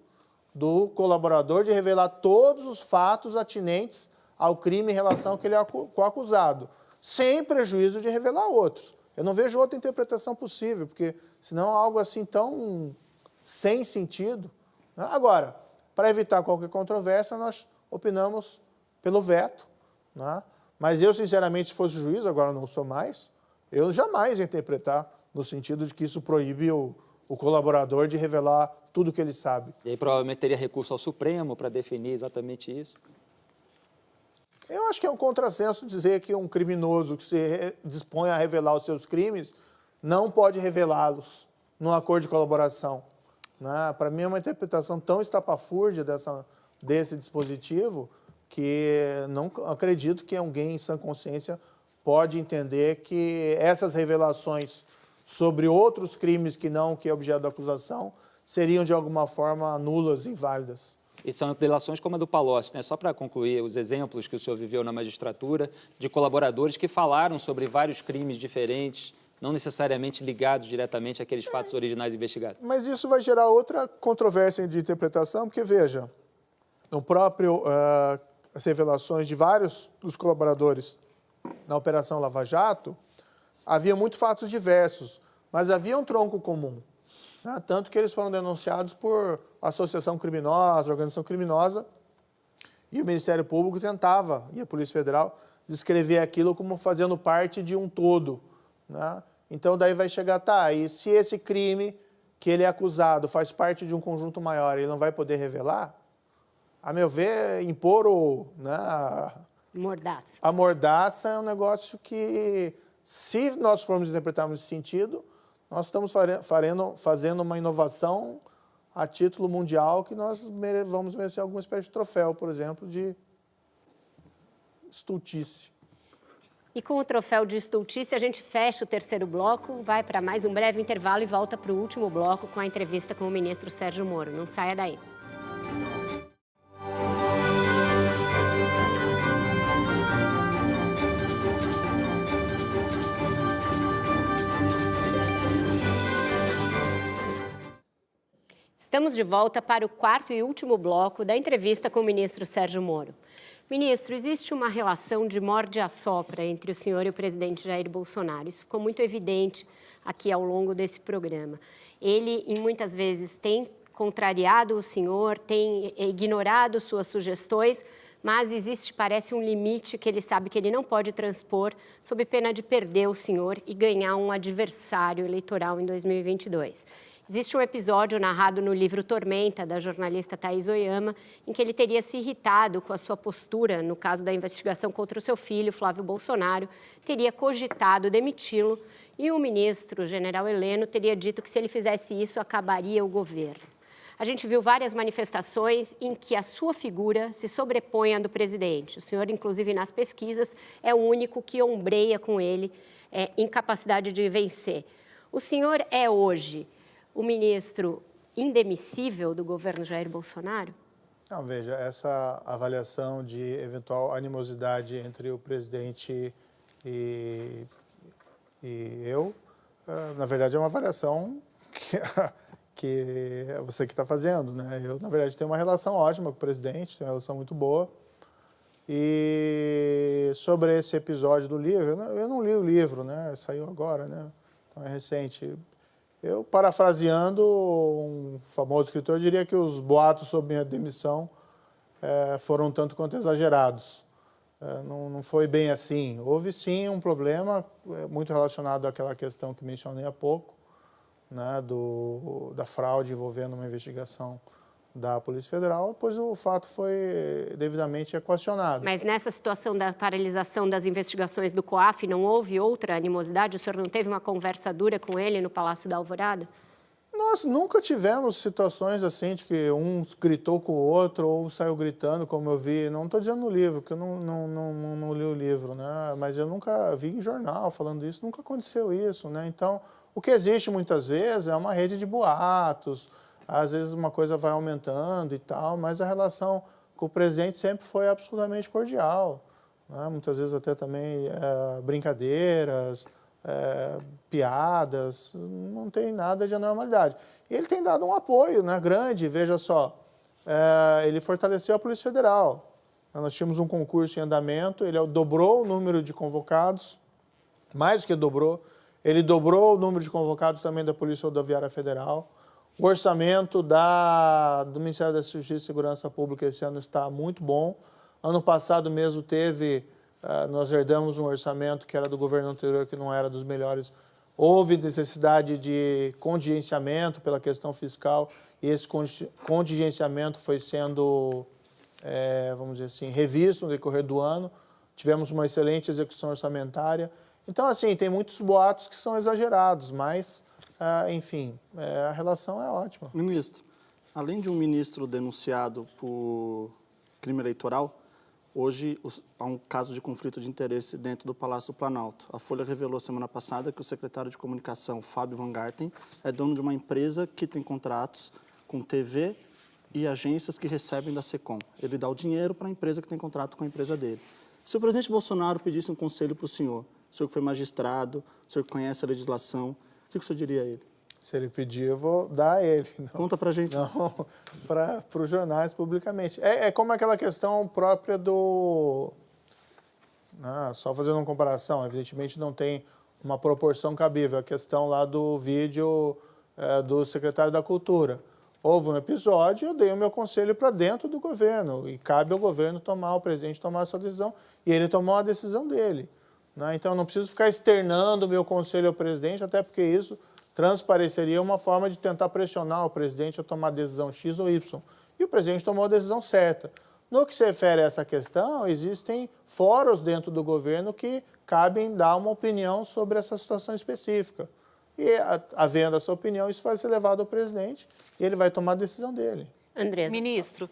do colaborador de revelar todos os fatos atinentes ao crime em relação àquele coacusado, sem prejuízo de revelar outros. Eu não vejo outra interpretação possível, porque senão é algo assim tão sem sentido. Agora, para evitar qualquer controvérsia, nós opinamos pelo veto. Mas eu, sinceramente, se fosse juiz, agora não sou mais, eu jamais ia interpretar no sentido de que isso proíbe o colaborador de revelar tudo o que ele sabe. E aí provavelmente teria recurso ao Supremo para definir exatamente isso? Eu acho que é um contrassenso dizer que um criminoso que se dispõe a revelar os seus crimes não pode revelá-los num acordo de colaboração. Para mim é uma interpretação tão estapafúrdia desse dispositivo que não acredito que alguém em sã consciência pode entender que essas revelações sobre outros crimes que não que é objeto da acusação seriam de alguma forma nulas e inválidas. E são apelações como a do Palocci, né? Só para concluir os exemplos que o senhor viveu na magistratura, de colaboradores que falaram sobre vários crimes diferentes, não necessariamente ligados diretamente àqueles fatos originais investigados. Mas isso vai gerar outra controvérsia de interpretação, porque, veja, as revelações de vários dos colaboradores na Operação Lava Jato, havia muitos fatos diversos, mas havia um tronco comum. Tanto que eles foram denunciados por associação criminosa, organização criminosa, E o Ministério Público tentava, e a Polícia Federal, descrever aquilo como fazendo parte de um todo, né? Então, daí vai chegar, tá, e se esse crime que ele é acusado faz parte de um conjunto maior, ele não vai poder revelar? A meu ver, impor Mordaça. a mordaça é um negócio que, se nós formos interpretar nesse sentido, nós estamos fazendo uma inovação a título mundial que nós vamos merecer alguma espécie de troféu, por exemplo, de estultice. E com o troféu de estultice, a gente fecha o terceiro bloco, vai para mais um breve intervalo e volta para o último bloco com a entrevista com o ministro Sérgio Moro. Não saia daí. Estamos de volta para o quarto e último bloco da entrevista com o ministro Sérgio Moro. Ministro, existe uma relação de morde-a-sopra entre o senhor e o presidente Jair Bolsonaro. Isso ficou muito evidente aqui ao longo desse programa. Ele, muitas vezes, tem contrariado o senhor, tem ignorado suas sugestões, mas existe, parece, um limite que ele sabe que ele não pode transpor, sob pena de perder o senhor e ganhar um adversário eleitoral em 2022. Existe um episódio narrado no livro Tormenta, da jornalista Thaís Oyama, em que ele teria se irritado com a sua postura no caso da investigação contra o seu filho, Flávio Bolsonaro, teria cogitado demiti-lo e o ministro, o general Heleno, teria dito que se ele fizesse isso, acabaria o governo. A gente viu várias manifestações em que a sua figura se sobrepõe à do presidente. O senhor, inclusive, nas pesquisas, é o único que ombreia com ele incapacidade de vencer. O senhor é hoje o ministro indemissível do governo Jair Bolsonaro? Não, veja, essa avaliação de eventual animosidade entre o presidente e eu, na verdade, é uma avaliação que é você que está fazendo, né? Eu, na verdade, tenho uma relação ótima com o presidente, tenho uma relação muito boa. E sobre esse episódio do livro, eu não li o livro, né? Saiu agora, né? Então é recente. Eu, parafraseando um famoso escritor, diria que os boatos sobre minha demissão foram um tanto quanto exagerados. Não foi bem assim. Houve, sim, um problema muito relacionado àquela questão que mencionei há pouco, né, da fraude envolvendo uma investigação da Polícia Federal, pois o fato foi devidamente equacionado. Mas nessa situação da paralisação das investigações do COAF, não houve outra animosidade? O senhor não teve uma conversa dura com ele no Palácio da Alvorada? Nós nunca tivemos situações assim de que um gritou com o outro ou saiu gritando, como eu vi. Não estou dizendo no livro, porque eu não li o livro, né? Mas eu nunca vi em jornal falando isso, nunca aconteceu isso, né? Então, o que existe muitas vezes é uma rede de boatos. Às vezes uma coisa vai aumentando e tal, mas a relação com o presidente sempre foi absolutamente cordial, né? Muitas vezes até também brincadeiras, piadas, não tem nada de anormalidade. E ele tem dado um apoio, né, grande, veja só, ele fortaleceu a Polícia Federal. Nós tínhamos um concurso em andamento, ele dobrou o número de convocados, mais do que dobrou, ele dobrou o número de convocados também da Polícia Rodoviária Federal. O orçamento do Ministério da Justiça e Segurança Pública esse ano está muito bom. Ano passado mesmo nós herdamos um orçamento que era do governo anterior, que não era dos melhores. Houve necessidade de contingenciamento pela questão fiscal e esse contingenciamento foi sendo, vamos dizer assim, revisto no decorrer do ano. Tivemos uma excelente execução orçamentária. Então, assim, tem muitos boatos que são exagerados, mas... enfim, a relação é ótima. Ministro, além de um ministro denunciado por crime eleitoral, hoje há um caso de conflito de interesse dentro do Palácio do Planalto. A Folha revelou semana passada que o secretário de Comunicação, Fábio Van Garten, é dono de uma empresa que tem contratos com TV e agências que recebem da SECOM. Ele dá o dinheiro para a empresa que tem contrato com a empresa dele. Se o presidente Bolsonaro pedisse um conselho para o senhor que foi magistrado, o senhor que conhece a legislação, o que o senhor diria a ele? Se ele pedir, eu vou dar a ele. Não, conta pra gente. Não, para os jornais publicamente. É como aquela questão própria do... só fazendo uma comparação, evidentemente não tem uma proporção cabível. A questão lá do vídeo do secretário da Cultura. houve um episódio, eu dei o meu conselho para dentro do governo, e cabe ao governo tomar, o presidente tomar a sua decisão, e ele tomou a decisão dele. Né? Então, eu não preciso ficar externando o meu conselho ao presidente, até porque isso transpareceria uma forma de tentar pressionar o presidente a tomar a decisão X ou Y. E o presidente tomou a decisão certa. No que se refere a essa questão, existem fóruns dentro do governo que cabem dar uma opinião sobre essa situação específica. E, havendo essa opinião, isso vai ser levado ao presidente e ele vai tomar a decisão dele. Andresa. Ministro,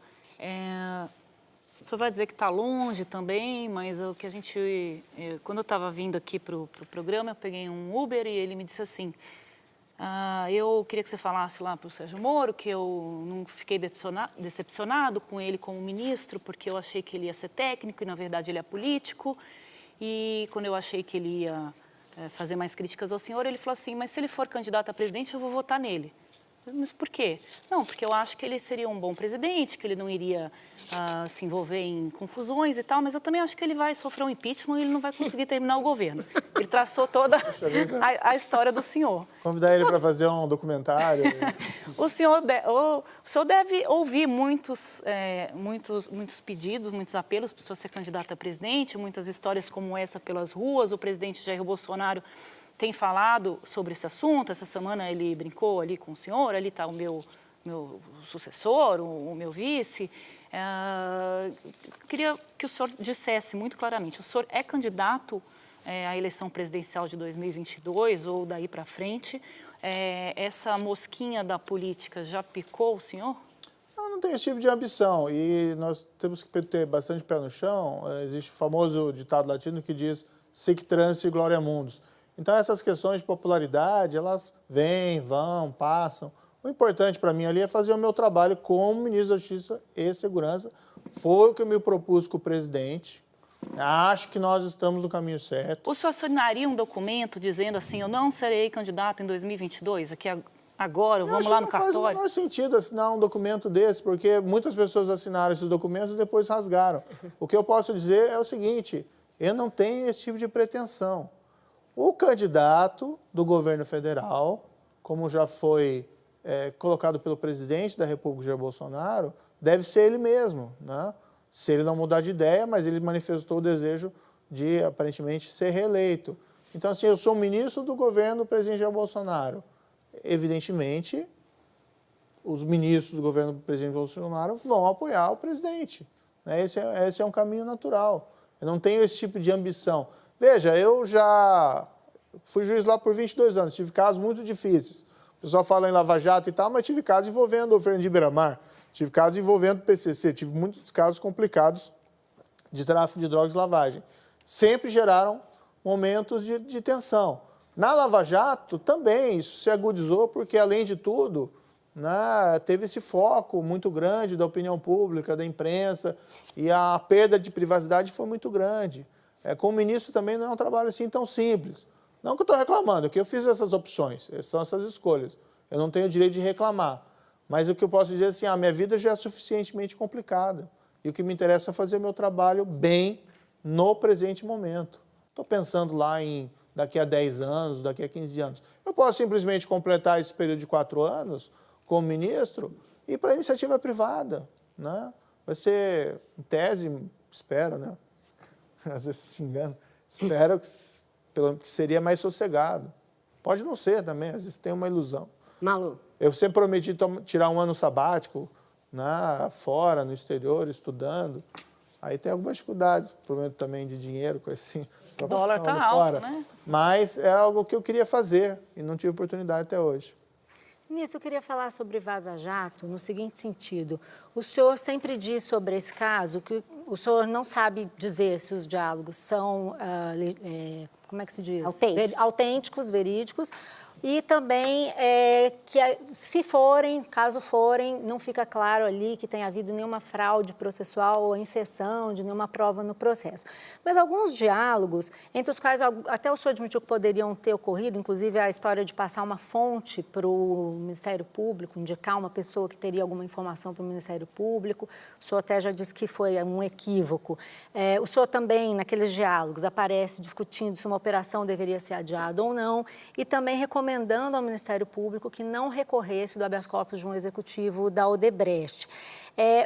o senhor vai dizer que está longe também, mas o que a gente... quando eu estava vindo aqui para o programa, eu peguei um Uber e ele me disse assim, eu queria que você falasse lá para o Sérgio Moro que eu não fiquei decepcionado com ele como ministro, porque eu achei que ele ia ser técnico e, na verdade, ele é político. E quando eu achei que ele ia fazer mais críticas ao senhor, ele falou assim, mas se ele for candidato a presidente, eu vou votar nele. Mas por quê? Não, porque eu acho que ele seria um bom presidente, que ele não iria se envolver em confusões e tal, mas eu também acho que ele vai sofrer um impeachment e ele não vai conseguir terminar o governo. Ele traçou toda a história do senhor. Convidar ele para fazer um documentário. O senhor deve ouvir muitos pedidos, muitos apelos para o senhor ser candidato a presidente, muitas histórias como essa pelas ruas. O presidente Jair Bolsonaro tem falado sobre esse assunto. Essa semana ele brincou ali com o senhor, ali está o meu sucessor, o meu vice. Queria que o senhor dissesse muito claramente, o senhor é candidato à eleição presidencial de 2022 ou daí para frente? Essa mosquinha da política já picou o senhor? Não tenho esse tipo de ambição e nós temos que ter bastante pé no chão. Existe o famoso ditado latino que diz sic transit gloria mundus. Então, essas questões de popularidade, elas vêm, vão, passam. O importante para mim ali é fazer o meu trabalho como ministro da Justiça e Segurança. Foi o que eu me propus com o presidente. Acho que nós estamos no caminho certo. O senhor assinaria um documento dizendo assim, eu não serei candidato em 2022, aqui agora, vamos lá no cartório? Não faz o menor sentido assinar um documento desse, porque muitas pessoas assinaram esses documentos e depois rasgaram. O que eu posso dizer é o seguinte, eu não tenho esse tipo de pretensão. O candidato do governo federal, como já foi colocado pelo presidente da República, Jair Bolsonaro, deve ser ele mesmo, né? Se ele não mudar de ideia, mas ele manifestou o desejo de, aparentemente, ser reeleito. Então, assim, eu sou ministro do governo do presidente Jair Bolsonaro. Evidentemente, os ministros do governo do presidente Bolsonaro vão apoiar o presidente. Né? Esse é um caminho natural. Eu não tenho esse tipo de ambição. Veja, eu já fui juiz lá por 22 anos, tive casos muito difíceis. O pessoal fala em Lava Jato e tal, mas tive casos envolvendo o Fernando de Beiramar, tive casos envolvendo o PCC, tive muitos casos complicados de tráfico de drogas e lavagem. Sempre geraram momentos de tensão. Na Lava Jato também isso se agudizou, porque, além de tudo, né, teve esse foco muito grande da opinião pública, da imprensa, e a perda de privacidade foi muito grande. Como ministro também não é um trabalho assim tão simples. Não que eu estou reclamando, é que eu fiz essas opções, são essas escolhas. Eu não tenho o direito de reclamar. Mas o que eu posso dizer é assim, a minha vida já é suficientemente complicada. E o que me interessa é fazer o meu trabalho bem no presente momento. Estou pensando lá em daqui a 10 anos, daqui a 15 anos. Eu posso simplesmente completar esse período de 4 anos como ministro e ir para a iniciativa privada. Né? Vai ser, em tese, espero, né? Às vezes se engana, espero que seria mais sossegado. Pode não ser também, às vezes tem uma ilusão. Malu. Eu sempre prometi tirar um ano sabático, né, fora, no exterior, estudando. Aí tem algumas dificuldades, problema também de dinheiro, coisa assim. O dólar está alto, né? Mas é algo que eu queria fazer e não tive oportunidade até hoje. Nisso, eu queria falar sobre Vaza Jato no seguinte sentido. O senhor sempre diz sobre esse caso que o senhor não sabe dizer se os diálogos são, como é que se diz? Autênticos, verídicos. E também que, se forem, caso forem, não fica claro ali que tenha havido nenhuma fraude processual ou inserção de nenhuma prova no processo. Mas alguns diálogos, entre os quais até o senhor admitiu que poderiam ter ocorrido, inclusive a história de passar uma fonte para o Ministério Público, indicar uma pessoa que teria alguma informação para o Ministério Público. O senhor até já disse que foi um equívoco. O senhor também, naqueles diálogos, aparece discutindo se uma operação deveria ser adiada ou não e também recomendando recomendando ao Ministério Público que não recorresse do habeas corpus de um executivo da Odebrecht.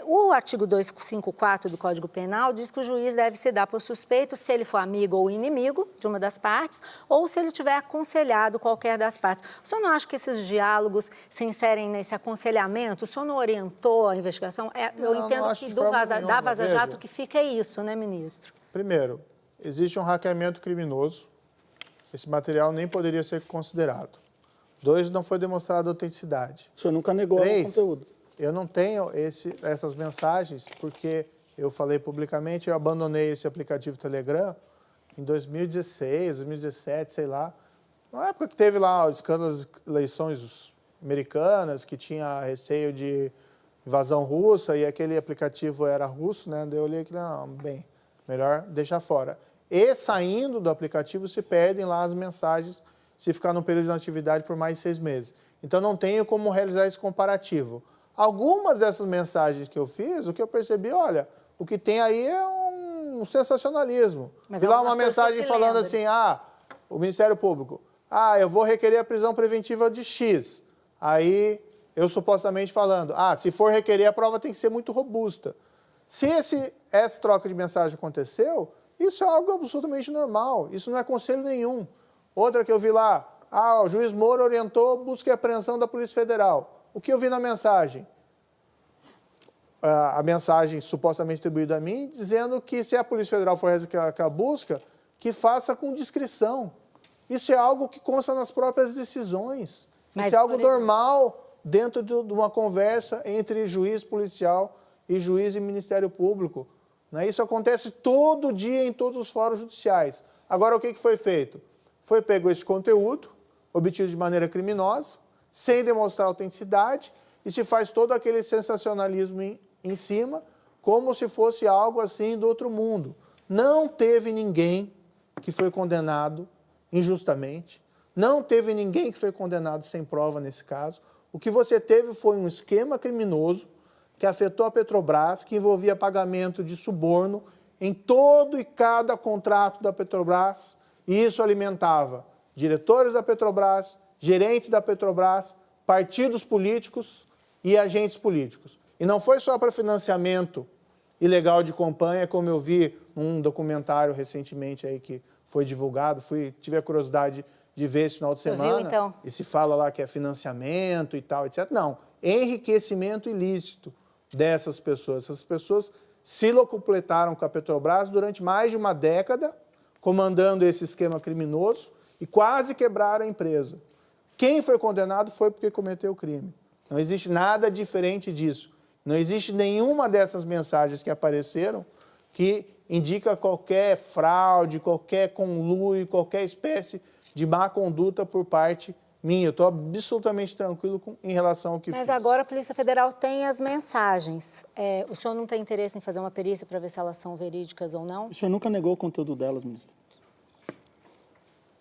O artigo 254 do Código Penal diz que o juiz deve se dar por suspeito se ele for amigo ou inimigo de uma das partes ou se ele tiver aconselhado qualquer das partes. O senhor não acha que esses diálogos se inserem nesse aconselhamento? O senhor não orientou a investigação? Eu entendo que da Vaza Jato que fica isso, né, ministro? Primeiro, existe um hackeamento criminoso. Esse material nem poderia ser considerado. 2, não foi demonstrada autenticidade. O senhor nunca negou o 3, conteúdo. eu não tenho essas mensagens porque eu falei publicamente, eu abandonei esse aplicativo Telegram em 2016, 2017, sei lá. Na época que teve lá o escândalo das eleições americanas, que tinha receio de invasão russa e aquele aplicativo era russo, né? Daí eu olhei que, não, bem, melhor deixar fora. E saindo do aplicativo se perdem lá as mensagens se ficar num período de atividade por mais de 6 meses. Então não tenho como realizar esse comparativo. Algumas dessas mensagens que eu fiz, o que eu percebi, olha, o que tem aí é um sensacionalismo. Vi lá uma mensagem falando assim, o Ministério Público, eu vou requerer a prisão preventiva de X. Aí eu supostamente falando, se for requerer a prova tem que ser muito robusta. Se essa troca de mensagem aconteceu, isso é algo absolutamente normal, isso não é conselho nenhum. Outra que eu vi lá, o juiz Moro orientou busca e apreensão da Polícia Federal. O que eu vi na mensagem? A mensagem supostamente atribuída a mim, dizendo que se a Polícia Federal for realizar a busca, que faça com discrição. Isso é algo que consta nas próprias decisões. Isso é algo normal dentro de uma conversa entre juiz policial e juiz e Ministério Público. Isso acontece todo dia em todos os fóruns judiciais. Agora, o que foi feito? Foi pego esse conteúdo, obtido de maneira criminosa, sem demonstrar autenticidade, e se faz todo aquele sensacionalismo em cima, como se fosse algo assim do outro mundo. Não teve ninguém que foi condenado injustamente, não teve ninguém que foi condenado sem prova nesse caso. O que você teve foi um esquema criminoso que afetou a Petrobras, que envolvia pagamento de suborno em todo e cada contrato da Petrobras, e isso alimentava diretores da Petrobras, gerentes da Petrobras, partidos políticos e agentes políticos. E não foi só para financiamento ilegal de campanha, como eu vi num documentário recentemente aí que foi divulgado, tive a curiosidade de ver esse final de semana, viu, então? E se fala lá que é financiamento e tal, etc. Não, enriquecimento ilícito dessas pessoas. Essas pessoas se locupletaram com a Petrobras durante mais de uma década, comandando esse esquema criminoso e quase quebraram a empresa. Quem foi condenado foi porque cometeu o crime. Não existe nada diferente disso. Não existe nenhuma dessas mensagens que apareceram que indica qualquer fraude, qualquer conluio, qualquer espécie de má conduta por parte minha. Eu estou absolutamente tranquilo em relação ao que fiz. Mas agora a Polícia Federal tem as mensagens. O senhor não tem interesse em fazer uma perícia para ver se elas são verídicas ou não? O senhor nunca negou o conteúdo delas, ministro?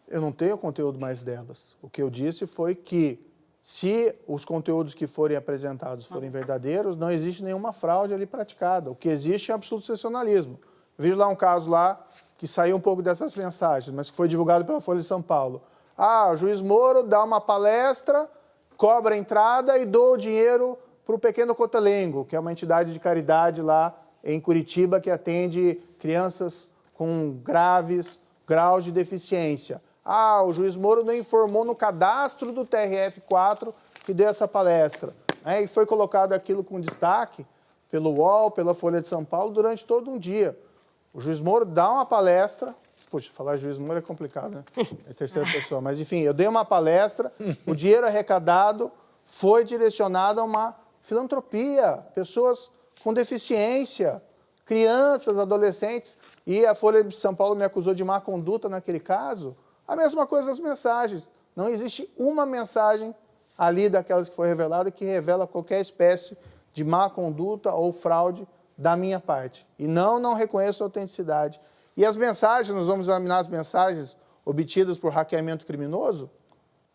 Eu não tenho conteúdo mais delas. O que eu disse foi que, se os conteúdos que forem apresentados forem verdadeiros, não existe nenhuma fraude ali praticada. O que existe é absoluto sensacionalismo. Eu vi lá um caso lá que saiu um pouco dessas mensagens, mas que foi divulgado pela Folha de São Paulo. O juiz Moro dá uma palestra, cobra a entrada e doa o dinheiro para o Pequeno Cotelengo, que é uma entidade de caridade lá em Curitiba que atende crianças com graves graus de deficiência. O juiz Moro não informou no cadastro do TRF4 que deu essa palestra. E foi colocado aquilo com destaque pelo UOL, pela Folha de São Paulo, durante todo um dia. O juiz Moro dá uma palestra. Puxa, falar juiz Moro é complicado, né? É terceira pessoa. Mas, enfim, eu dei uma palestra, o dinheiro arrecadado foi direcionado a uma filantropia, pessoas com deficiência, crianças, adolescentes. E a Folha de São Paulo me acusou de má conduta naquele caso. A mesma coisa nas mensagens. Não existe uma mensagem ali daquelas que foi revelada que revela qualquer espécie de má conduta ou fraude da minha parte. E não reconheço a autenticidade. E as mensagens, nós vamos examinar as mensagens obtidas por hackeamento criminoso,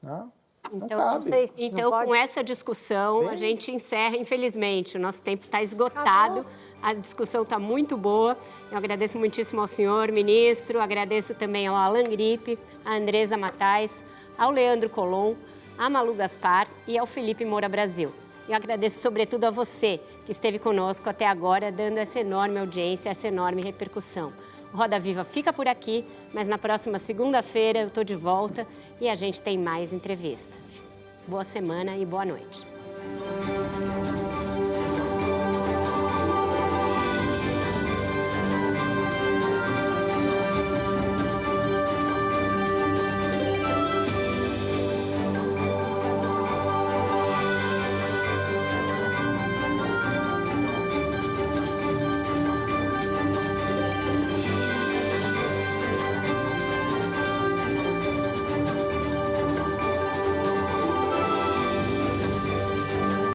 né? Então, cabe. Não sei, Então, não pode? com essa discussão, a gente encerra, infelizmente. O nosso tempo está esgotado, a discussão está muito boa. Eu agradeço muitíssimo ao senhor ministro, agradeço também ao Alan Gripe, à Andresa Matais, ao Leandro Colom, à Malu Gaspar e ao Felipe Moura Brasil. Eu agradeço, sobretudo, a você que esteve conosco até agora, dando essa enorme audiência, essa enorme repercussão. O Roda Viva fica por aqui, mas na próxima segunda-feira eu estou de volta e a gente tem mais entrevista. Boa semana e boa noite.